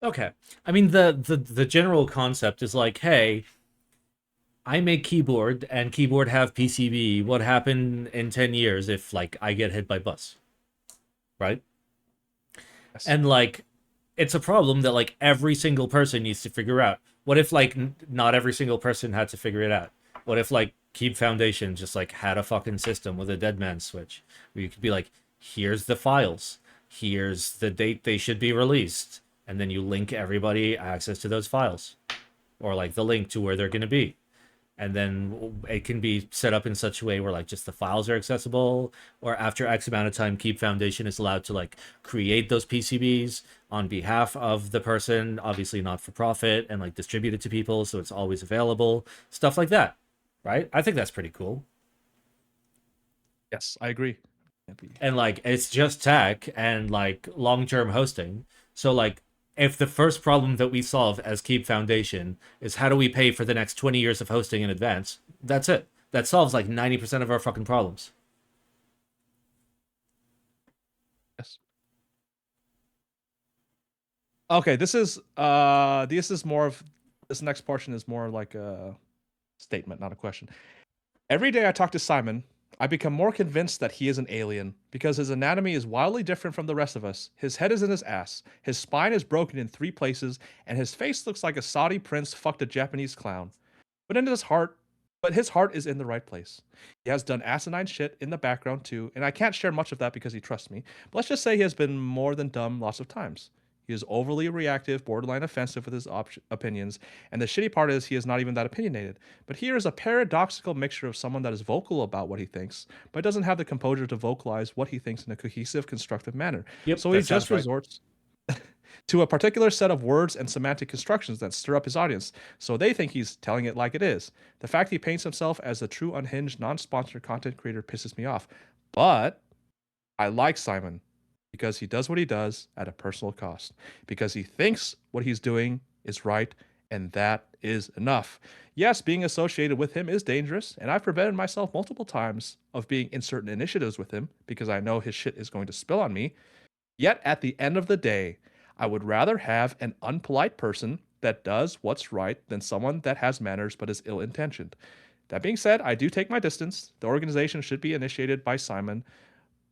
Okay. I mean the general concept is like, hey, I make keyboard and keyboard have PCB. What happened in 10 years if like I get hit by bus? Right? Yes. And like it's a problem that like every single person needs to figure out. What if like not every single person had to figure it out? What if like Keep Foundation just like had a fucking system with a dead man switch where you could be like, here's the files, here's the date they should be released, and then you link everybody access to those files, or like the link to where they're going to be, and then it can be set up in such a way where like just the files are accessible, or after X amount of time Keep Foundation is allowed to like create those PCBs on behalf of the person, obviously not for profit, and like distribute it to people so it's always available, stuff like that, right? I think that's pretty cool. Yes, I agree. And like it's just tech and like long-term hosting, so like if the first problem that we solve as Keep Foundation is how do we pay for the next 20 years of hosting in advance, that's it. That solves like 90% of our fucking problems. Yes. Okay, this is more of this next portion is more like a statement, not a question. Every day I talk to Simon, I become more convinced that he is an alien because his anatomy is wildly different from the rest of us. His head is in his ass, his spine is broken in 3 places, and his face looks like a Saudi prince fucked a Japanese clown. But his heart is in the right place. He has done asinine shit in the background too, and I can't share much of that because he trusts me. But let's just say he has been more than dumb lots of times. He is overly reactive, borderline offensive with his opinions, and the shitty part is he is not even that opinionated. But here is a paradoxical mixture of someone that is vocal about what he thinks, but doesn't have the composure to vocalize what he thinks in a cohesive, constructive manner. Yep, So he that sounds just right. resorts to a particular set of words and semantic constructions that stir up his audience, so they think he's telling it like it is. The fact he paints himself as a true unhinged, non-sponsored content creator pisses me off. But I like Simon because he does what he does at a personal cost, because he thinks what he's doing is right, and that is enough. Yes, being associated with him is dangerous, and I've prevented myself multiple times of being in certain initiatives with him because I know his shit is going to spill on me. Yet at the end of the day, I would rather have an unpolite person that does what's right than someone that has manners but is ill-intentioned. That being said, I do take my distance. The organization should be initiated by Simon,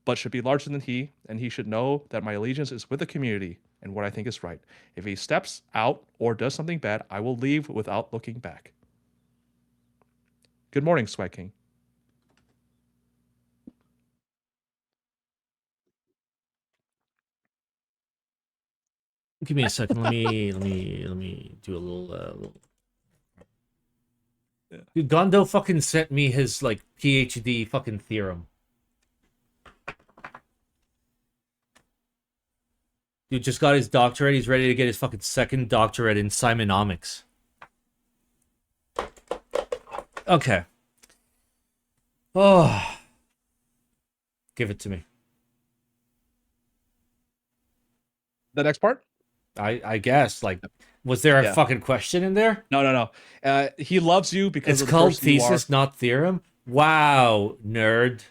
but should be larger than he, and he should know that my allegiance is with the community and what I think is right. If he steps out or does something bad, I will leave without looking back. Good morning, Swag King. Give me a second. Let me do a little. Yeah. Dude, Gondo fucking sent me his like PhD fucking theorem. Dude just got his doctorate. He's ready to get his fucking second doctorate in Simonomics. Okay. Oh. Give it to me. The next part? I guess, like, was there a Yeah. fucking question in there? No. He loves you because It's of the called person you are. thesis, not theorem? Wow, nerd.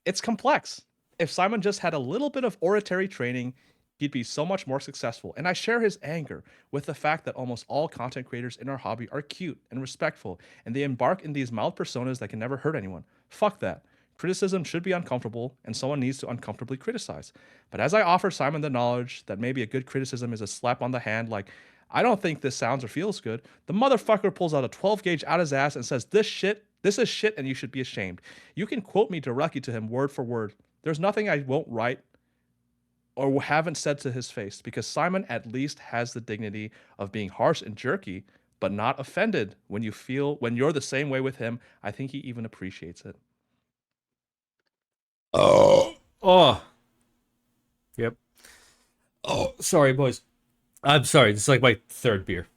It's complex. If Simon just had a little bit of oratory training, he'd be so much more successful. And I share his anger with the fact that almost all content creators in our hobby are cute and respectful, and they embark in these mild personas that can never hurt anyone. Fuck that. Criticism should be uncomfortable, and someone needs to uncomfortably criticize. But as I offer Simon the knowledge that maybe a good criticism is a slap on the hand, like, I don't think this sounds or feels good, the motherfucker pulls out a 12 gauge out his ass and says, this is shit, and you should be ashamed. You can quote me directly to him word for word. There's nothing I won't write or haven't said to his face, because Simon at least has the dignity of being harsh and jerky, but not offended when you're the same way with him. I think he even appreciates it. Oh. Yep. Oh, sorry, boys. I'm sorry. This is like my third beer.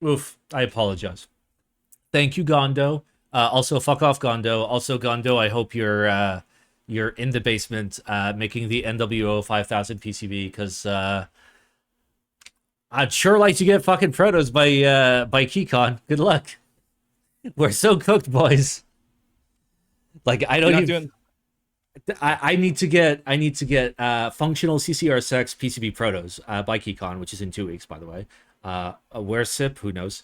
Oof. I apologize. Thank you, Gondo. Also, fuck off, Gondo. Also, Gondo, I hope you're in the basement making the NWO 5000 PCB, because I'd sure like to get fucking protos by KeyCon. Good luck. We're so cooked, boys. Like, I don't even. I need to get functional CCR6 PCB protos by KeyCon, which is in 2 weeks, by the way. Where SIP? Who knows?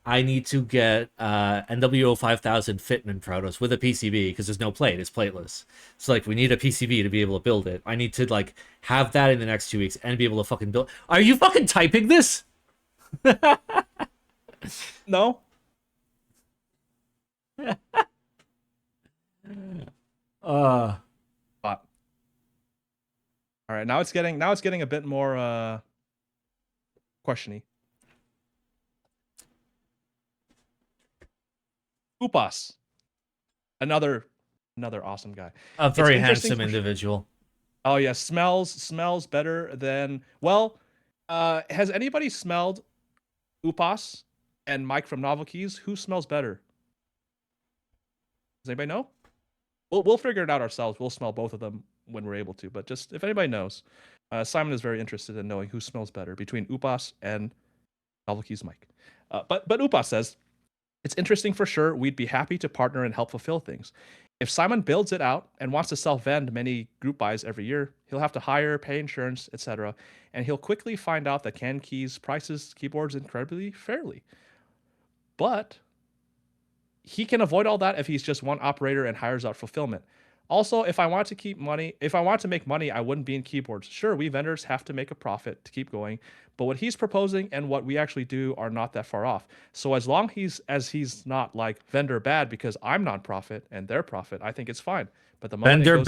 I need to get NWO 5000 Fitment protos with a PCB, because there's no plate. It's plateless. So, like, we need a PCB to be able to build it. I need to, like, have that in the next 2 weeks and be able to fucking build. Are you fucking typing this? No. Uh, But all right, now it's getting a bit more questiony. Upas, another awesome guy. a very It's interesting handsome for individual. Oh yeah, smells better than, well, has anybody smelled Upas and Mike from Novel Keys? Who smells better? Does anybody know? We'll figure it out ourselves. We'll smell both of them when we're able to. But just if anybody knows, Simon is very interested in knowing who smells better between Upas and Novel Keys Mike. But Upas says, it's interesting for sure. We'd be happy to partner and help fulfill things. If Simon builds it out and wants to self-vend many group buys every year, he'll have to hire, pay insurance, etc. And he'll quickly find out that CanKeys prices keyboards incredibly fairly. But he can avoid all that if he's just one operator and hires out fulfillment. Also, if I want to make money, I wouldn't be in keyboards. Sure, we vendors have to make a profit to keep going, but what he's proposing and what we actually do are not that far off. So as long as he's not like vendor bad because I'm non-profit and they're profit, I think it's fine. But the moment Vendor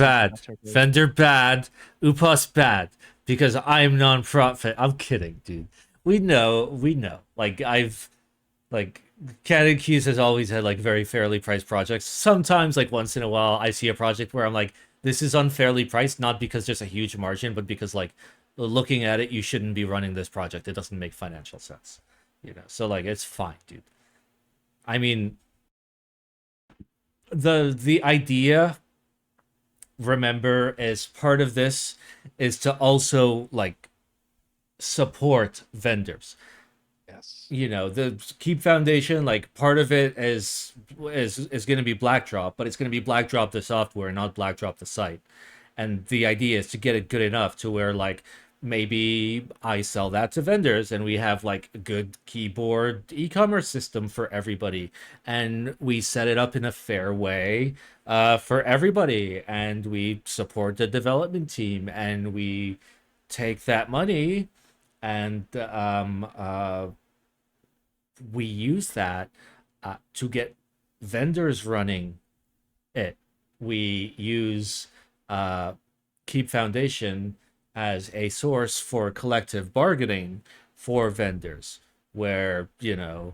bad, Upas bad, because I'm non-profit. I'm kidding, dude. We know. Like, Canon Keys has always had like very fairly priced projects. Sometimes, like once in a while, I see a project where I'm like, this is unfairly priced, not because there's a huge margin, but because, like, looking at it, you shouldn't be running this project. It doesn't make financial sense, you know. So, like, it's fine, dude. I mean, the idea, remember, as part of this is to also, like, support vendors. Yes. You know, the Keep Foundation, like, part of it is going to be Blackdrop, but it's going to be Blackdrop the software, not Blackdrop the site. And the idea is to get it good enough to where, like, maybe I sell that to vendors and we have like a good keyboard e-commerce system for everybody, and we set it up in a fair way for everybody, and we support the development team, and we take that money and we use that to get vendors running it. We use Keep Foundation as a source for collective bargaining for vendors, where, you know,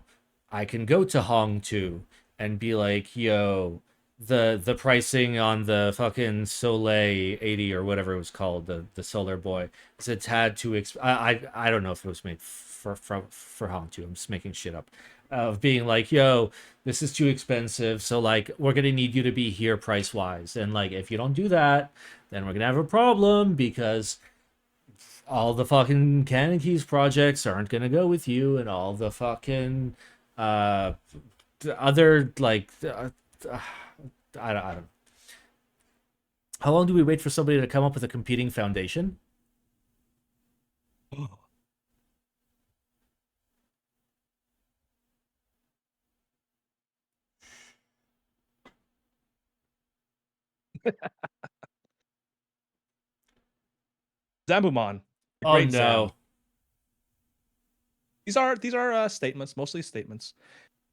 I can go to Hong2 and be like, yo, the pricing on the fucking Soleil 80 or whatever it was called, the Solar Boy, is a tad too I don't know if it was made for Hong2. I'm just making shit up. Of being like, yo, this is too expensive, so like we're gonna need you to be here price wise, and like if you don't do that, then we're gonna have a problem, because all the fucking Canon Keys projects aren't gonna go with you, and all the fucking other like I don't know. How long do we wait for somebody to come up with a competing foundation? Zambumon, the Oh great Zam. no. These are statements, mostly statements.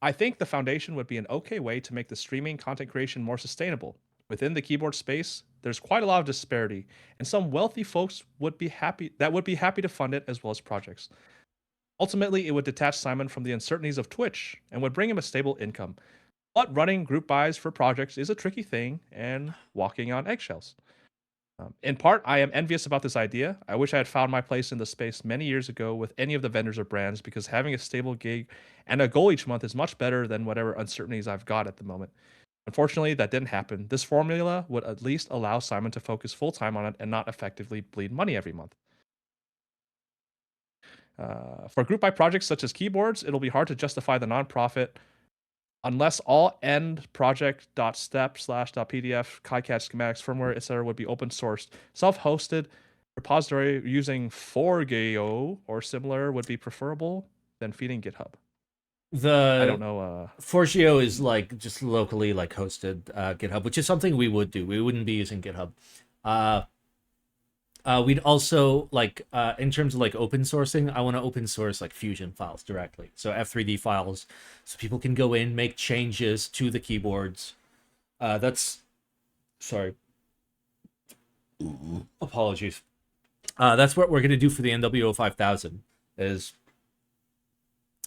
I think the foundation would be an okay way to make the streaming content creation more sustainable. Within the keyboard space, there's quite a lot of disparity, and some wealthy folks would be happy to fund it as well as projects. Ultimately, it would detach Simon from the uncertainties of Twitch and would bring him a stable income. But running group buys for projects is a tricky thing and walking on eggshells. In part, I am envious about this idea. I wish I had found my place in the space many years ago with any of the vendors or brands because having a stable gig and a goal each month is much better than whatever uncertainties I've got at the moment. Unfortunately, that didn't happen. This formula would at least allow Simon to focus full time on it and not effectively bleed money every month. For group buy projects such as keyboards, it'll be hard to justify the nonprofit unless all end project.step/.pdf, KiCad schematics, firmware, etc. would be open sourced. Self-hosted repository using Forgeo or similar would be preferable than feeding GitHub. I don't know. Forgeo is like just locally like hosted GitHub, which is something we would do. We wouldn't be using GitHub. We'd also like in terms of like open sourcing, I want to open source like Fusion files directly, so F3D files, so people can go in, make changes to the keyboards. Apologies. That's what we're gonna do for the NWO 5000. Is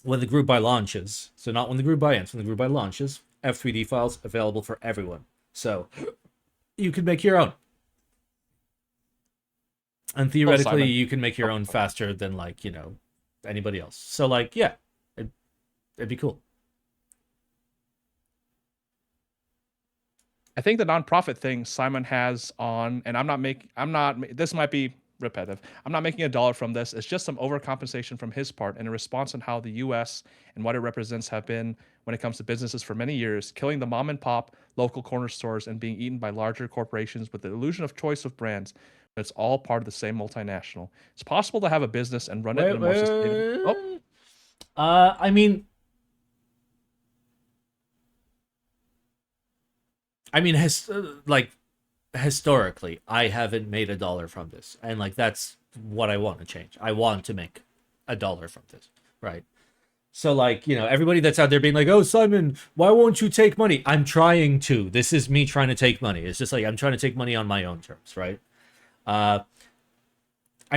when the group buy launches, so not when the group buy ends, when the group buy launches, F3D files available for everyone, so you can make your own. And theoretically, you can make your own faster than like, you know, anybody else. So like, yeah, it'd be cool. I think the nonprofit thing Simon has on, and this might be repetitive. I'm not making $1 from this. It's just some overcompensation from his part in a response on how the US and what it represents have been when it comes to businesses for many years, killing the mom and pop local corner stores and being eaten by larger corporations with the illusion of choice of brands. But it's all part of the same multinational. It's possible to have a business and run it in a more sustainable. Historically, I haven't made $1 from this, and like that's what I want to change. I want to make $1 from this, right? So like, you know, everybody that's out there being like, "Oh, Simon, why won't you take money?" I'm trying to. This is me trying to take money. It's just like I'm trying to take money on my own terms, right? I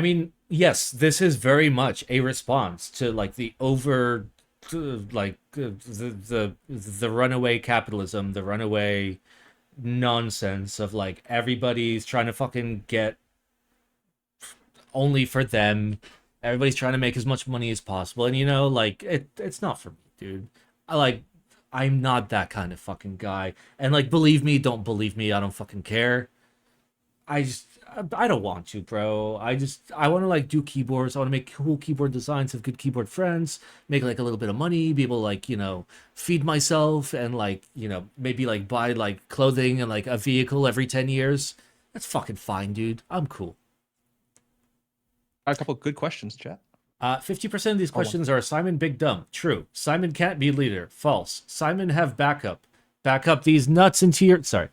mean, yes, this is very much a response to like the runaway capitalism, the runaway nonsense of like everybody's trying to fucking get only for them. Everybody's trying to make as much money as possible, and you know, like it's not for me, dude. I'm not that kind of fucking guy. And like, believe me, don't believe me, I don't fucking care. I don't want to, bro. I want to like do keyboards. I want to make cool keyboard designs, have good keyboard friends, make like a little bit of money, be able to like, you know, feed myself and like, you know, maybe like buy like clothing and like a vehicle every 10 years. That's fucking fine, dude. I'm cool. A couple of good questions, chat. 50% of these questions are Simon big dumb. True. Simon can't be leader. False. Simon have backup. Back up these nuts into your... Sorry.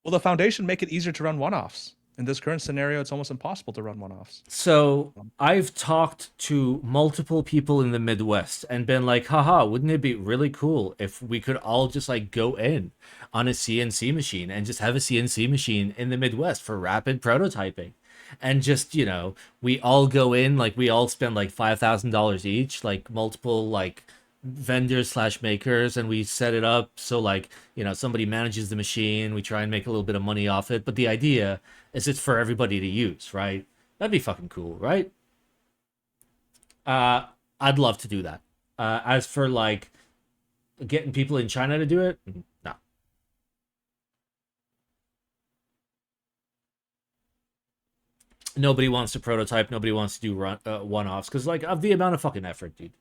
Will the foundation make it easier to run one-offs? In this current scenario, it's almost impossible to run one-offs. So I've talked to multiple people in the Midwest and been like, haha, wouldn't it be really cool if we could all just like go in on a CNC machine and just have a CNC machine in the Midwest for rapid prototyping? And just, you know, we all go in, like we all spend like $5,000 each, like multiple like vendors / makers, and we set it up so like, you know, somebody manages the machine, we try and make a little bit of money off it, but the idea is it's for everybody to use, right? That'd be fucking cool, right? I'd love to do that. As for like getting people in China to do it, no. Nobody wants to prototype, nobody wants to do one-offs because like of the amount of fucking effort, dude.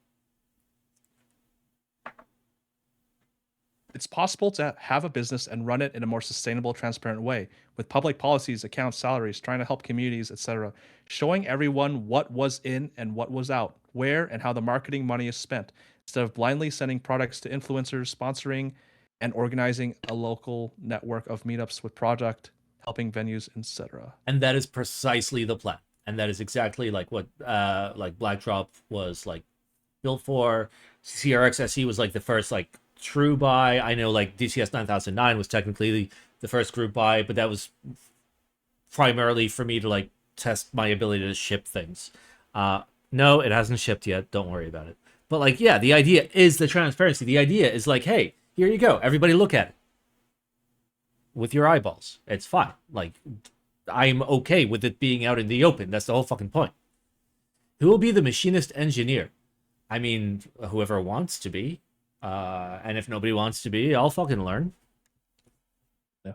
it's possible to have a business and run it in a more sustainable, transparent way with public policies, accounts, salaries, trying to help communities, etc. Showing everyone what was in and what was out, where and how the marketing money is spent, instead of blindly sending products to influencers, sponsoring and organizing a local network of meetups with product, helping venues, etc. And that is precisely the plan. And that is exactly like what like Blackdrop was like built for. CRX SE was like the first like true buy. I know like DCS 9009 was technically the first group buy, but that was primarily for me to like test my ability to ship things. No, it hasn't shipped yet. Don't worry about it. But like, yeah, the idea is the transparency. The idea is like, hey, here you go. Everybody look at it with your eyeballs. It's fine. Like, I'm okay with it being out in the open. That's the whole fucking point. Who will be the machinist engineer? I mean, whoever wants to be. And if nobody wants to be, I'll fucking learn. Yeah.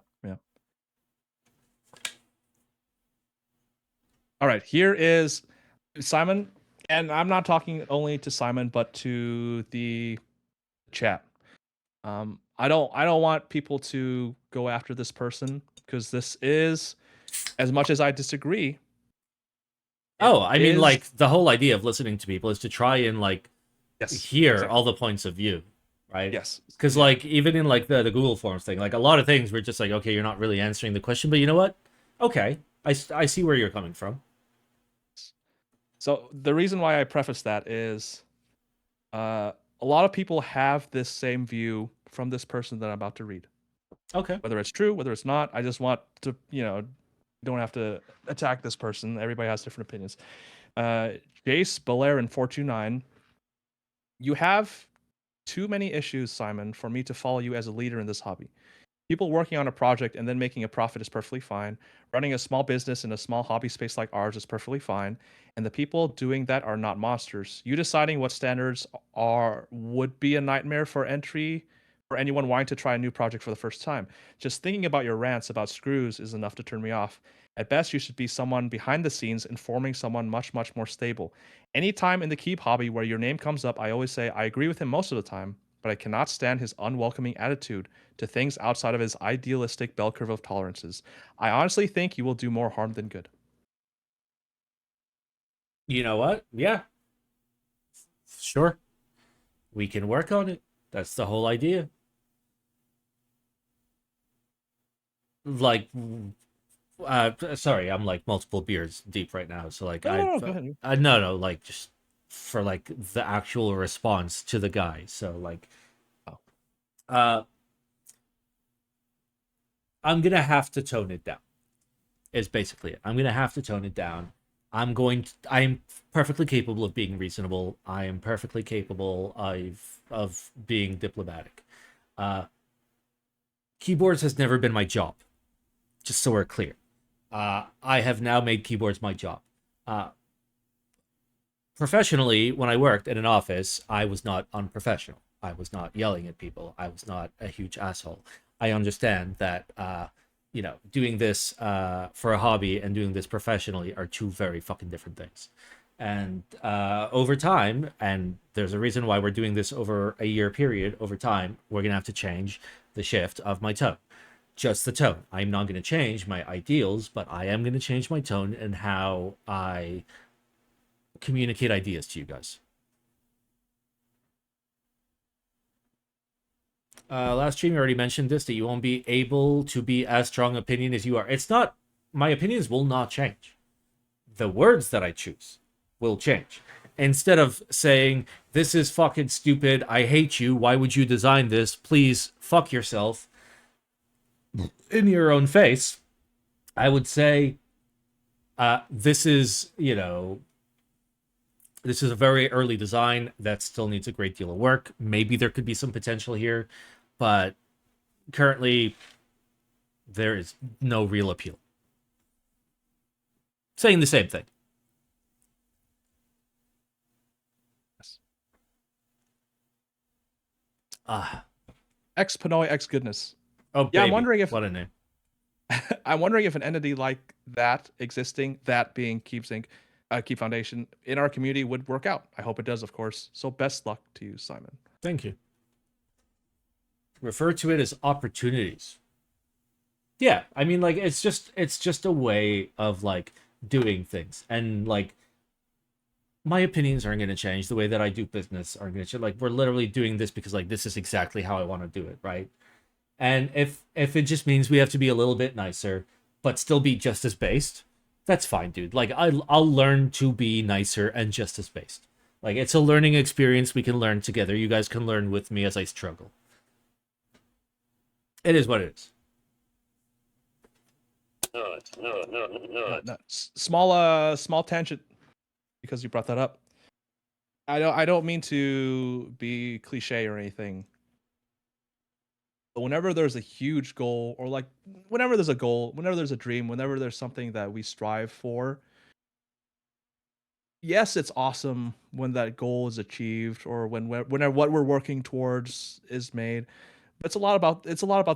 All right, here is Simon, and I'm not talking only to Simon, but to the chat. I don't want people to go after this person because this is, as much as I disagree. Oh, I mean, like the whole idea of listening to people is to try and like hear exactly. all the points of view, right? Yes. Because like even in like the Google Forms thing, like a lot of things we're just like, okay, you're not really answering the question, but you know what? Okay, I see where you're coming from. So the reason why I preface that is, a lot of people have this same view from this person that I'm about to read. Okay. Whether it's true, whether it's not, I just want to, don't have to attack this person. Everybody has different opinions. Jace, Belair, and 429, you have too many issues, Simon, for me to follow you as a leader in this hobby. People working on a project and then making a profit is perfectly fine. Running a small business in a small hobby space like ours is perfectly fine. And the people doing that are not monsters. You deciding what standards would be a nightmare for entry for anyone wanting to try a new project for the first time. Just thinking about your rants about screws is enough to turn me off. At best, you should be someone behind the scenes informing someone much, much more stable. Anytime in the Keep hobby where your name comes up, I always say I agree with him most of the time, but I cannot stand his unwelcoming attitude to things outside of his idealistic bell curve of tolerances. I honestly think you will do more harm than good. You know what? Yeah. Sure. We can work on it. That's the whole idea. Like, sorry, I'm like multiple beers deep right now. So like, No, go ahead. no, like just for like the actual response to the guy. So like, I'm gonna have to tone it down. Is basically it. I'm gonna have to tone it down. I'm perfectly capable of being reasonable. I am perfectly capable of being diplomatic. Keyboards has never been my job. Just so we're clear. I have now made keyboards my job. Professionally, when I worked in an office, I was not unprofessional. I was not yelling at people. I was not a huge asshole. I understand that, doing this for a hobby and doing this professionally are two very fucking different things. And over time, and there's a reason why we're doing this over a year period, over time, we're going to have to change the shift of my tone. Just the tone. I'm not going to change my ideals, but I am going to change my tone and how I communicate ideas to you guys. Last stream, you already mentioned this, that you won't be able to be as strong opinion as you are. It's not, my opinions will not change. The words that I choose will change. Instead of saying, this is fucking stupid, I hate you, why would you design this, please fuck yourself, in your own face, I would say, this is, this is a very early design that still needs a great deal of work. Maybe there could be some potential here, but currently there is no real appeal. Saying the same thing. Ex Pinoy, ex goodness. Oh, yeah, baby. I'm wondering if what a name. I'm wondering if an entity like that existing, that being Keep Foundation, in our community would work out. I hope it does, of course. So best luck to you, Simon. Thank you. refer to it as opportunities. Yeah, I mean, like it's just a way of like doing things, and like my opinions aren't going to change. The way that I do business aren't going to change. Like we're literally doing this because like this is exactly how I want to do it, right? And if it just means we have to be a little bit nicer, but still be justice based, that's fine, dude. Like I'll learn to be nicer and justice based. Like it's a learning experience. We can learn together. You guys can learn with me as I struggle. It is what it is. Small tangent because you brought that up. I don't mean to be cliche or anything. But whenever there's a huge goal, or like whenever there's a goal, whenever there's a dream, whenever there's something that we strive for, yes, it's awesome when that goal is achieved, or whenever what we're working towards is made. But it's a lot about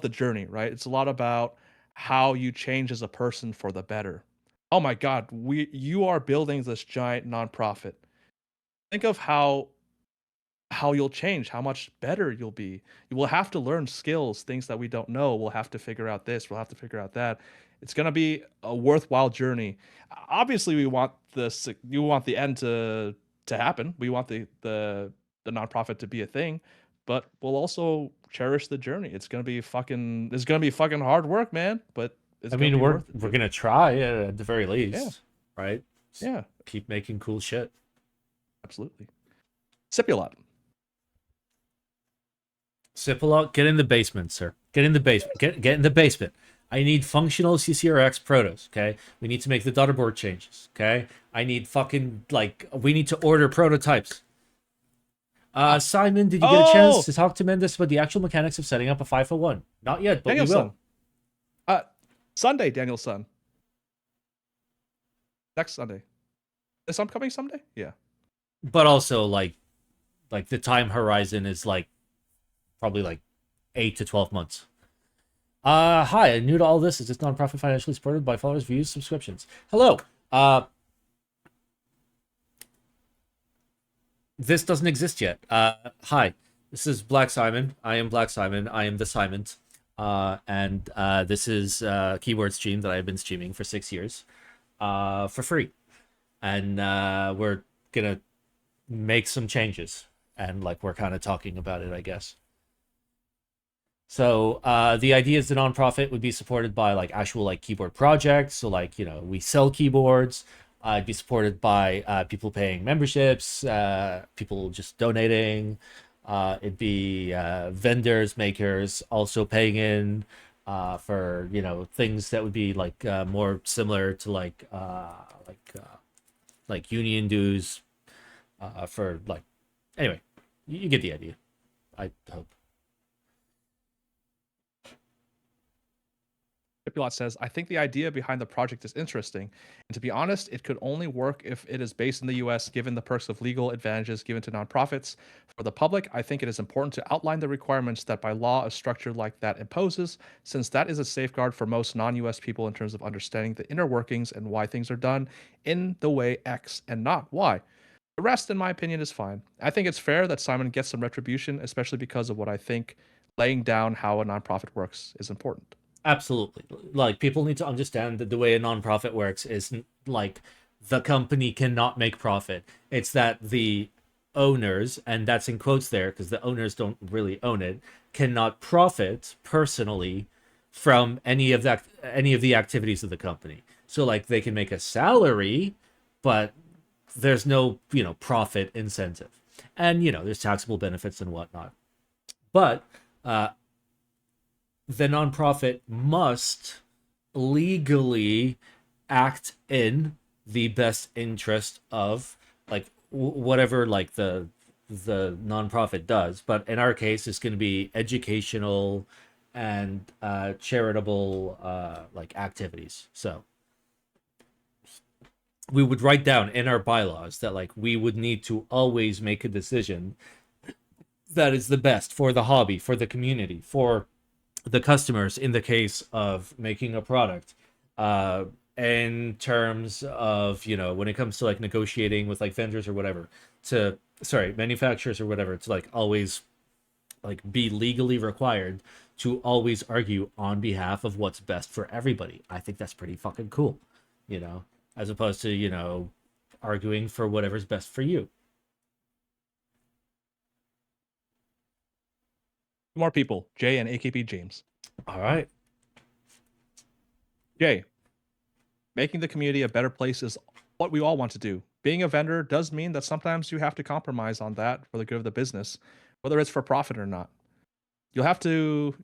the journey, right? It's a lot about how you change as a person for the better. Oh my God, you are building this giant nonprofit. Think of how you'll change, how much better you'll be. You will have to learn skills, things that we don't know. We'll have to figure out this, we'll have to figure out that. It's going to be a worthwhile journey. Obviously, we want the end to happen. We want the nonprofit to be a thing, but we'll also cherish the journey. It's going to be fucking hard work, man, but I mean, we're gonna try at the very least, Yeah. right? Yeah, Keep making cool shit. absolutely. Sipulot. Sipalot, get in the basement, sir. Get in the basement. Get in the basement. I need functional CCRX protos, okay? We need to make the daughterboard changes, okay? I need fucking, like, we need to order prototypes. Simon, did you get a chance to talk to Mendes about the actual mechanics of setting up a 501? Not yet, but we will. Danielson. Sunday, Danielson. Next Sunday. This upcoming Sunday? Yeah. But also, like the time horizon is, like, probably, like, 8 to 12 months. Hi, I'm new to all this. Is this nonprofit financially supported by followers, views, subscriptions? Hello. This doesn't exist yet. Hi, this is Black Simon. I am Black Simon. I am the Simon. And this is a keyboard stream that I've been streaming for 6 years for free. And we're gonna make some changes. And like we're kind of talking about it, I guess. So the idea is the nonprofit would be supported by like actual like keyboard projects. So like, you know, we sell keyboards. It'd be supported by people paying memberships, people just donating. It'd be vendors, makers also paying in for, you know, things that would be like more similar to like union dues for like, anyway, you get the idea, I hope. Sipulot says, I think the idea behind the project is interesting, and to be honest, it could only work if it is based in the US, given the perks of legal advantages given to nonprofits. For the public, I think it is important to outline the requirements that by law a structure like that imposes, since that is a safeguard for most non-US people in terms of understanding the inner workings and why things are done in the way X and not Y. The rest, in my opinion, is fine. I think it's fair that Simon gets some retribution, especially because of what I think laying down how a nonprofit works is important. Absolutely. Like, people need to understand that the way a nonprofit works is like the company cannot make profit. It's that the owners, and that's in quotes there because the owners don't really own it, cannot profit personally from any of the activities of the company. So like they can make a salary, but there's no, you know, profit incentive. And, you know, there's taxable benefits and whatnot. But the nonprofit must legally act in the best interest of like whatever like the nonprofit does. But in our case, it's going to be educational and charitable like activities. So we would write down in our bylaws that like we would need to always make a decision that is the best for the hobby, for the community, for the customers in the case of making a product, in terms of, you know, when it comes to like negotiating with like vendors or whatever, manufacturers or whatever, to like always like be legally required to always argue on behalf of what's best for everybody. I think that's pretty fucking cool, you know, as opposed to, you know, arguing for whatever's best for you. More people, Jay and AKP James. All right. Jay, making the community a better place is what we all want to do. Being a vendor does mean that sometimes you have to compromise on that for the good of the business, whether it's for profit or not. You'll have to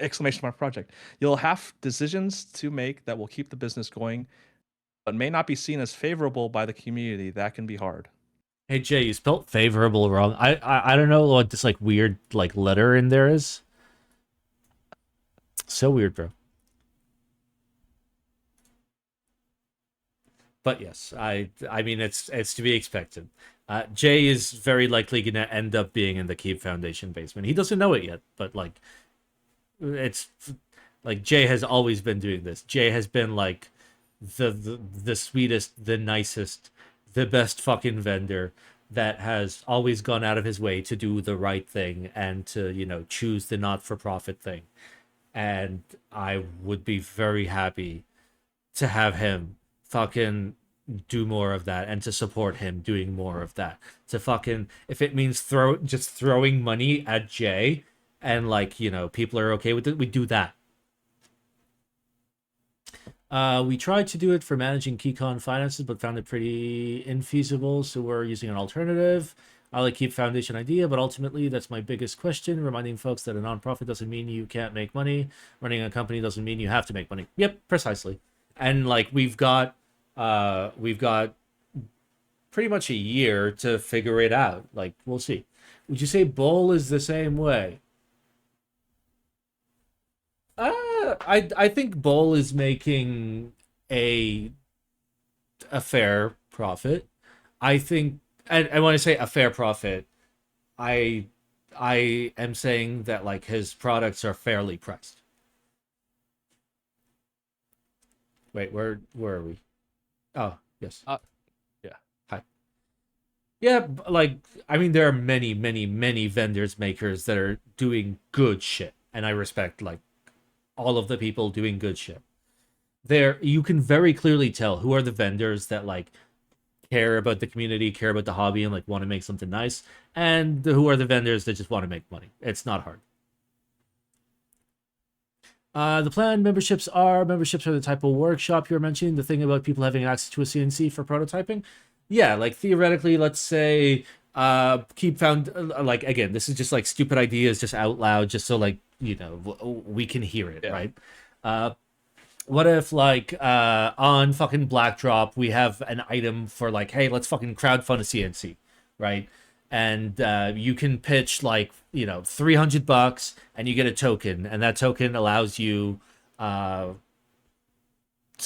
exclamation mark project. You'll have decisions to make that will keep the business going, but may not be seen as favorable by the community. That can be hard. Hey Jay, you spelled favorable wrong. I don't know what this like weird like letter in there is. So weird, bro. But yes, I mean it's to be expected. Jay is very likely gonna end up being in the Keep Foundation basement. He doesn't know it yet, but like it's like Jay has always been doing this. Jay has been like the sweetest, the nicest, the best fucking vendor that has always gone out of his way to do the right thing and to, you know, choose the not-for-profit thing. And I would be very happy to have him fucking do more of that and to support him doing more of that. To fucking, if it means just throwing money at Jay and like, you know, people are okay with it, we do that. We tried to do it for managing KeyCon finances, but found it pretty infeasible, so we're using an alternative. I like Keep Foundation idea, but ultimately that's my biggest question, reminding folks that a nonprofit doesn't mean you can't make money. Running a company doesn't mean you have to make money. Yep, precisely. And like we've got pretty much a year to figure it out. Like we'll see. Would you say Bull is the same way? I think Bull is making a fair profit. I think, and when I say a fair profit, I am saying that like his products are fairly priced. Wait, where are we? Oh, yes. Yeah. Hi. Yeah, like I mean, there are many vendors makers that are doing good shit, and I respect like all of the people doing good shit. There, you can very clearly tell who are the vendors that like care about the community, care about the hobby, and like want to make something nice, and who are the vendors that just want to make money. It's not hard. The planned memberships are the type of workshop you're mentioning. The thing about people having access to a CNC for prototyping, yeah, like theoretically, let's say Keep Found like again, this is just like stupid ideas just out loud, just so like you know we can hear it, Yeah. right? What if like on fucking Blackdrop we have an item for like, hey, let's fucking crowdfund a CNC, right? And you can pitch like, you know, $300 and you get a token, and that token allows you to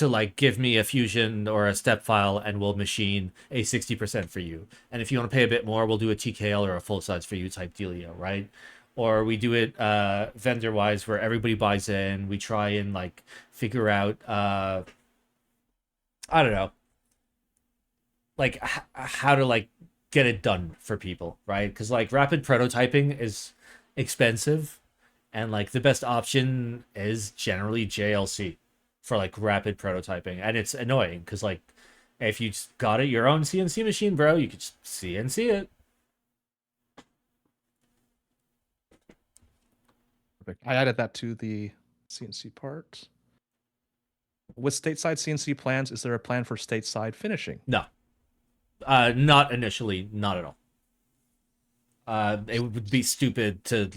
like give me a fusion or a step file and we'll machine a 60% for you. And if you want to pay a bit more, we'll do a TKL or a full size for you type dealio, right? Or we do it vendor wise where everybody buys in. We try and like figure out I don't know, like how to like get it done for people, right? Because like rapid prototyping is expensive, and like the best option is generally JLC for like rapid prototyping, and it's annoying because like if you just got it your own CNC machine, bro, you could just CNC it. Perfect. I added that to the CNC part. With stateside CNC plans, is there a plan for stateside finishing? No, not initially, not at all. It would be stupid to,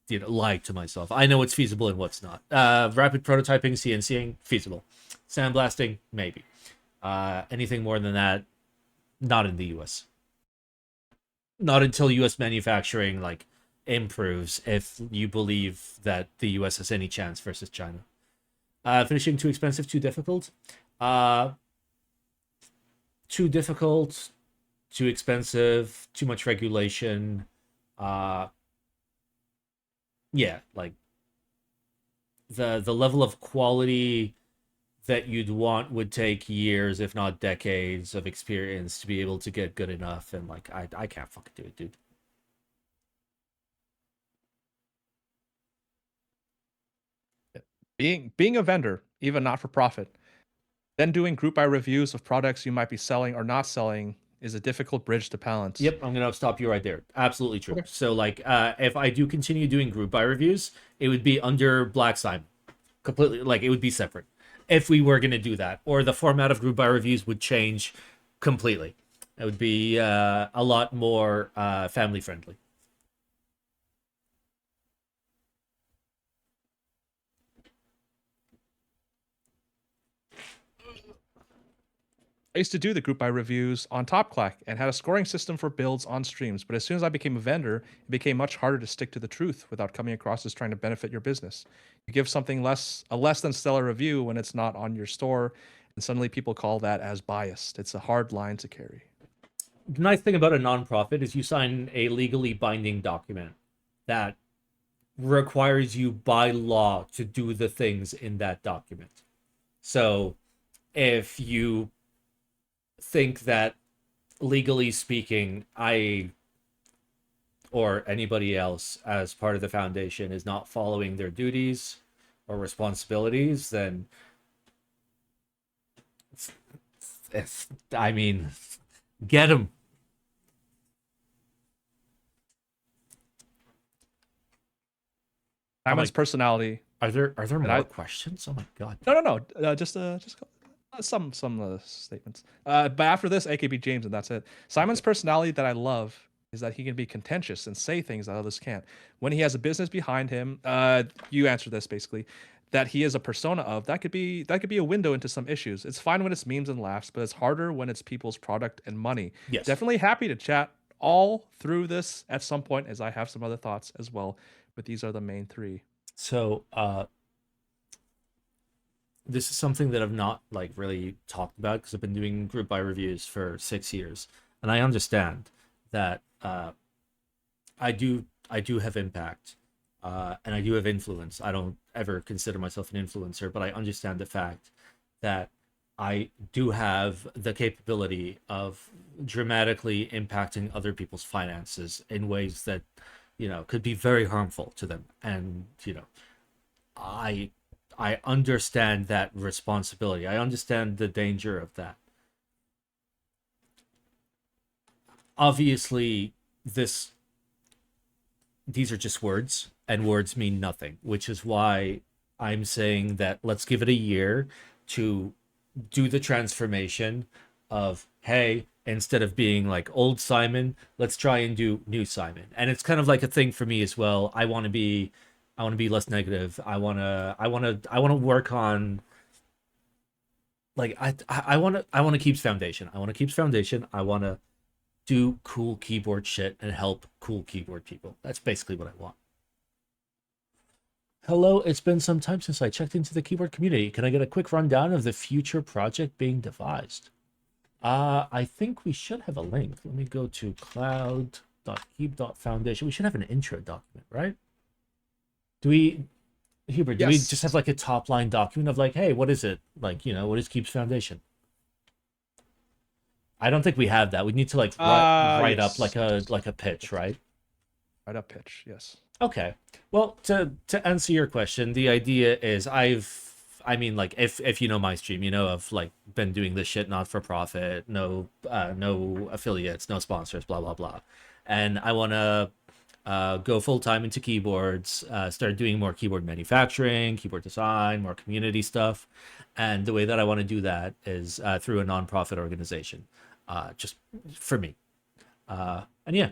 you know, lie to myself. I know what's feasible and what's not. Rapid prototyping, CNCing, feasible. Sandblasting, maybe. Anything more than that, not in the U.S. Not until U.S. manufacturing like improves, if you believe that the U.S. has any chance versus China. Finishing too expensive, too difficult. Too difficult, too expensive, too much regulation. Yeah, like the level of quality that you'd want would take years, if not decades, of experience to be able to get good enough. And like I can't fucking do it, dude. Being a vendor, even not for profit, then doing group buy reviews of products you might be selling or not selling is a difficult bridge to balance. Yep, I'm gonna stop you right there. Absolutely true. Okay. So like, if I do continue doing group buy reviews, it would be under Black Simon, completely. Like it would be separate if we were gonna do that, or the format of group buy reviews would change completely. It would be a lot more family friendly. I used to do the group buy reviews on TopClack and had a scoring system for builds on streams, but as soon as I became a vendor, it became much harder to stick to the truth without coming across as trying to benefit your business. You give something a less than stellar review when it's not on your store, and suddenly people call that as biased. It's a hard line to carry. The nice thing about a nonprofit is you sign a legally binding document that requires you by law to do the things in that document. So if you think that legally speaking, I or anybody else as part of the foundation is not following their duties or responsibilities, then I mean, get them. Simon's personality. Are there more I- questions? Oh my god. No. Just some statements. But after this, AKB James, and that's it. Simon's personality that I love is that he can be contentious and say things that others can't. When he has a business behind him, you answer this basically, that he is a persona of, that could be a window into some issues. It's fine when it's memes and laughs, but it's harder when it's people's product and money. Yes. Definitely happy to chat all through this at some point, as I have some other thoughts as well. But these are the main three. So this is something that I've not like really talked about because I've been doing group buy reviews for 6 years, and I understand that I do have impact, and I do have influence. I don't ever consider myself an influencer, but I understand the fact that I do have the capability of dramatically impacting other people's finances in ways that, could be very harmful to them. And, I understand that responsibility. I understand the danger of that. Obviously, these are just words, and words mean nothing, which is why I'm saying that let's give it a year to do the transformation of, hey, instead of being like old Simon, let's try and do new Simon. And it's kind of like a thing for me as well. I want to be less negative. I want to work on, like, I want to Keeps Foundation. I want to Keeps Foundation. I want to do cool keyboard shit and help cool keyboard people. That's basically what I want. Hello, it's been some time since I checked into the keyboard community. Can I get a quick rundown of the future project being devised? I think we should have a link. Let me go to cloud.keep.foundation. We should have an intro document, right? Hubert, do we Yes. just have like a top line document of like, hey, what is it? Like, what is Keeps Foundation? I don't think we have that. We need to like write up Yes. like a pitch, right? Right up pitch, yes. Okay. Well, to answer your question, the idea is like if you know my stream, I've like been doing this shit not for profit, no affiliates, no sponsors, blah blah blah. And I want to go full time into keyboards, start doing more keyboard manufacturing, keyboard design, more community stuff. And the way that I want to do that is through a nonprofit organization, just for me. And yeah,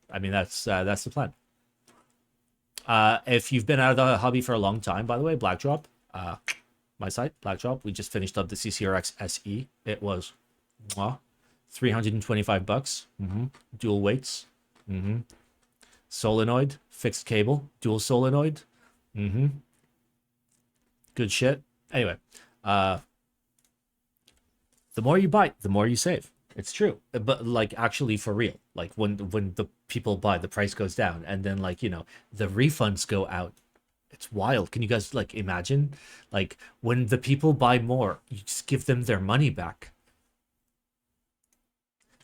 I mean that's the plan. If you've been out of the hobby for a long time, by the way, Blackdrop, my site, Blackdrop, we just finished up the CCRX SE. It was $325. Dual weights. Solenoid, fixed cable, dual solenoid. Good shit. Anyway, the more you buy, the more you save. It's true, but like actually for real. Like when the people buy, the price goes down, and then like the refunds go out. It's wild. Can you guys like imagine? Like when the people buy more, you just give them their money back.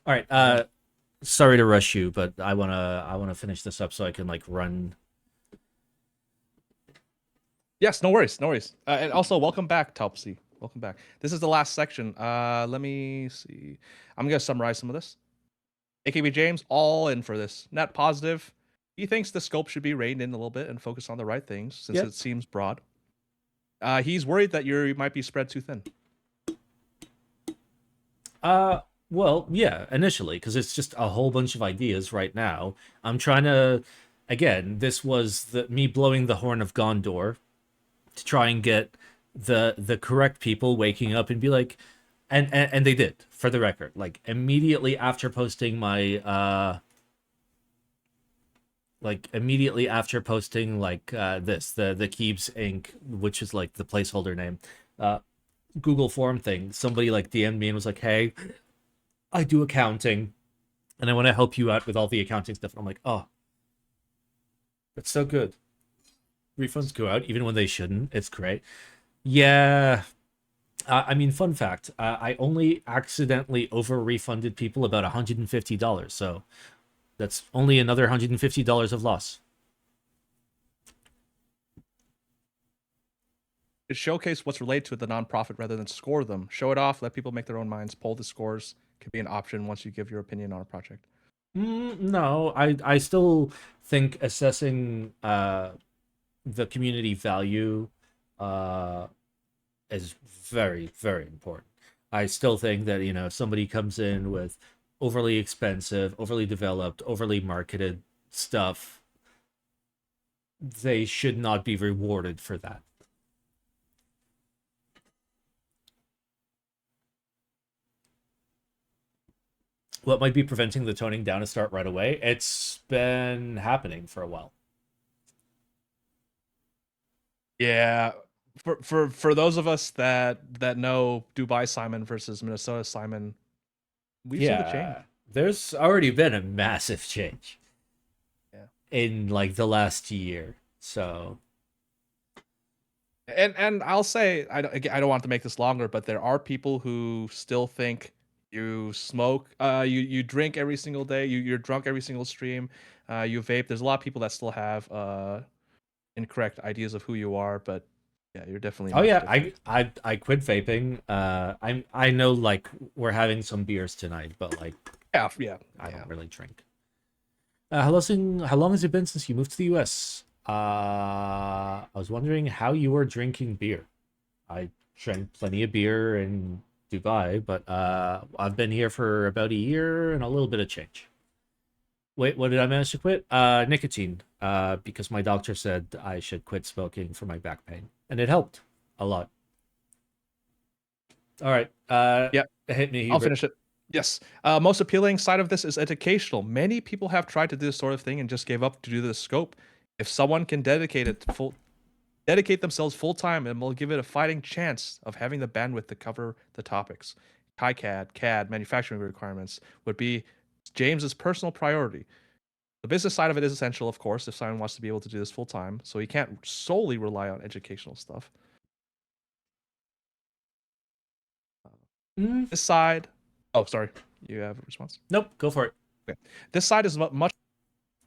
All right. Sorry to rush you, but I wanna finish this up so I can like run. Yes, no worries, no worries. And also, welcome back, Topsy. Welcome back. This is the last section. Let me see. I'm gonna summarize some of this. AKB James, all in for this. Net positive. He thinks the scope should be reined in a little bit and focus on the right things since Yep. it seems broad. He's worried that you might be spread too thin. Well, yeah, initially, because it's just a whole bunch of ideas right now. I'm trying to, again, this was me blowing the horn of Gondor to try and get the correct people waking up and be like, and they did, for the record, like immediately after posting my immediately after posting this the Keebs Inc., which is like the placeholder name, Google form thing, somebody like DM'd me and was like, hey, I do accounting and I want to help you out with all the accounting stuff. And I'm like, oh, that's so good. Refunds go out even when they shouldn't. It's great. Yeah. I mean, fun fact, I only accidentally over refunded people about $150. So that's only another $150 of loss. It showcase what's related to the nonprofit rather than score them. Show it off, let people make their own minds, poll the scores. Could be an option once you give your opinion on a project. No, I still think assessing the community value is very, very important. I still think that, if somebody comes in with overly expensive, overly developed, overly marketed stuff, they should not be rewarded for that. What might be preventing the toning down to start right away? It's been happening for a while. Yeah, for those of us that know Dubai Simon versus Minnesota Simon, we've seen the change. There's already been a massive change. Yeah. In like the last year. So And I'll say I don't want to make this longer, but there are people who still think you smoke, you drink every single day, you're drunk every single stream, you vape. There's a lot of people that still have incorrect ideas of who you are, but yeah, you're definitely. oh much yeah, different. I quit vaping. I know like we're having some beers tonight, but like Yeah. I don't really drink. How long has it been since you moved to the US? I was wondering how you were drinking beer. I drank plenty of beer in Dubai, but I've been here for about a year and a little bit of change. Wait, what did I manage to quit? Nicotine. Because my doctor said I should quit smoking for my back pain, and it helped a lot. All right. Yeah. Hit me, I'll Hubert. finish it. Yes. Most appealing side of this is educational. Many people have tried to do this sort of thing and just gave up to do the scope. If someone can dedicate themselves full time, and will give it a fighting chance of having the bandwidth to cover the topics. KiCad, CAD, manufacturing requirements would be James's personal priority. The business side of it is essential, of course, if someone wants to be able to do this full time. So he can't solely rely on educational stuff. This side. Oh, sorry. You have a response? Nope, go for it. This side is much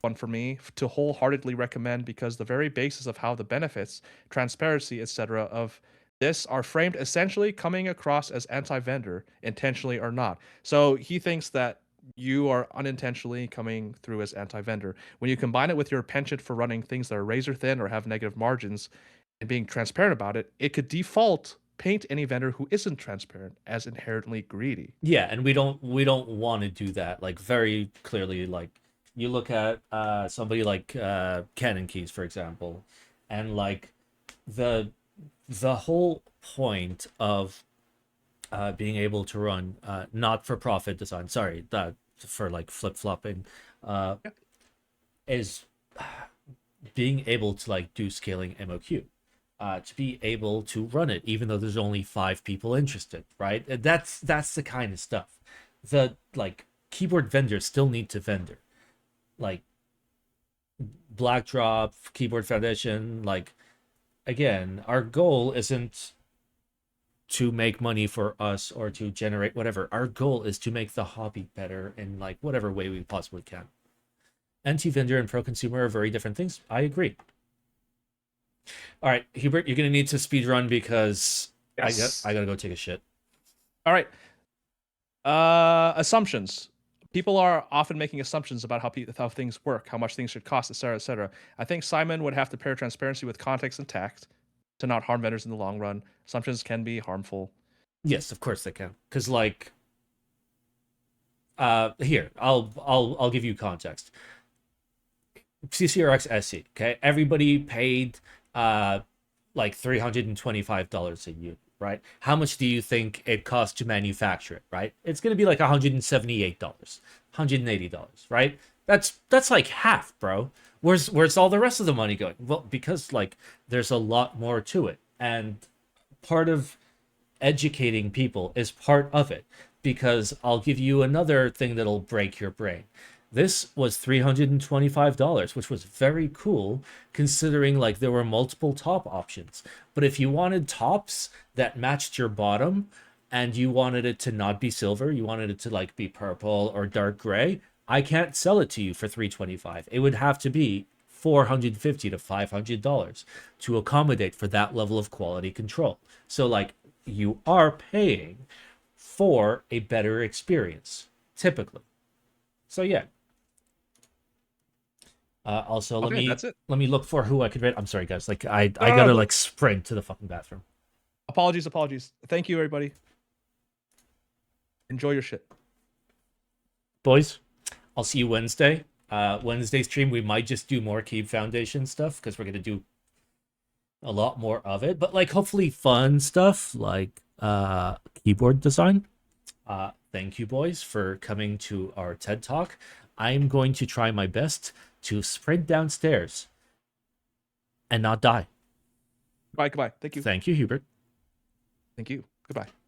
one for me to wholeheartedly recommend because the very basis of how the benefits, transparency, etc. of this are framed essentially coming across as anti-vendor, intentionally or not. So he thinks that you are unintentionally coming through as anti-vendor. When you combine it with your penchant for running things that are razor thin or have negative margins and being transparent about it, it could default paint any vendor who isn't transparent as inherently greedy. Yeah, and we don't want to do that. Like very clearly, like you look at somebody like Canon Keys, for example, and like the whole point of being able to run not-for-profit design, sorry, that for like flip-flopping, is being able to like do scaling MOQ. To be able to run it, even though there's only 5 people interested, right? That's the kind of stuff. The like keyboard vendors still need to vendor, like Blackdrop, Keyboard Foundation. Like again, our goal isn't to make money for us or to generate whatever. Our goal is to make the hobby better in like whatever way we possibly can. Anti-vendor and pro-consumer are very different things. I agree. All right, Hubert, you're gonna need to speed run because Yes. I gotta go take a shit. All right. Assumptions. People are often making assumptions about how things work, how much things should cost, etc., etc. I think Simon would have to pair transparency with context and tact to not harm vendors in the long run. Assumptions can be harmful. Yes, of course they can. Because like, here I'll give you context. CCRX SE. Okay, everybody paid like $325 a unit, right? How much do you think it costs to manufacture it, right? It's gonna be like $178, $180, right? That's like half, bro. Where's all the rest of the money going? Well, because like there's a lot more to it, and part of educating people is part of it, because I'll give you another thing that'll break your brain. This was $325, which was very cool considering like there were multiple top options. But if you wanted tops that matched your bottom and you wanted it to not be silver, you wanted it to like be purple or dark gray, I can't sell it to you for $325. It would have to be $450 to $500 to accommodate for that level of quality control. So like you are paying for a better experience typically. So yeah. Also, Okay, that's it. let me look for who I could rate. I'm sorry, guys. Like I No, gotta no. like sprint to the fucking bathroom. Apologies. Thank you, everybody. Enjoy your shit. Boys, I'll see you Wednesday. Wednesday stream, we might just do more Keep Foundation stuff because we're gonna do a lot more of it. But like hopefully fun stuff like keyboard design. Thank you, boys, for coming to our TED Talk. I'm going to try my best to sprint downstairs and not die. Goodbye. Thank you. Thank you, Hubert. Thank you. Goodbye.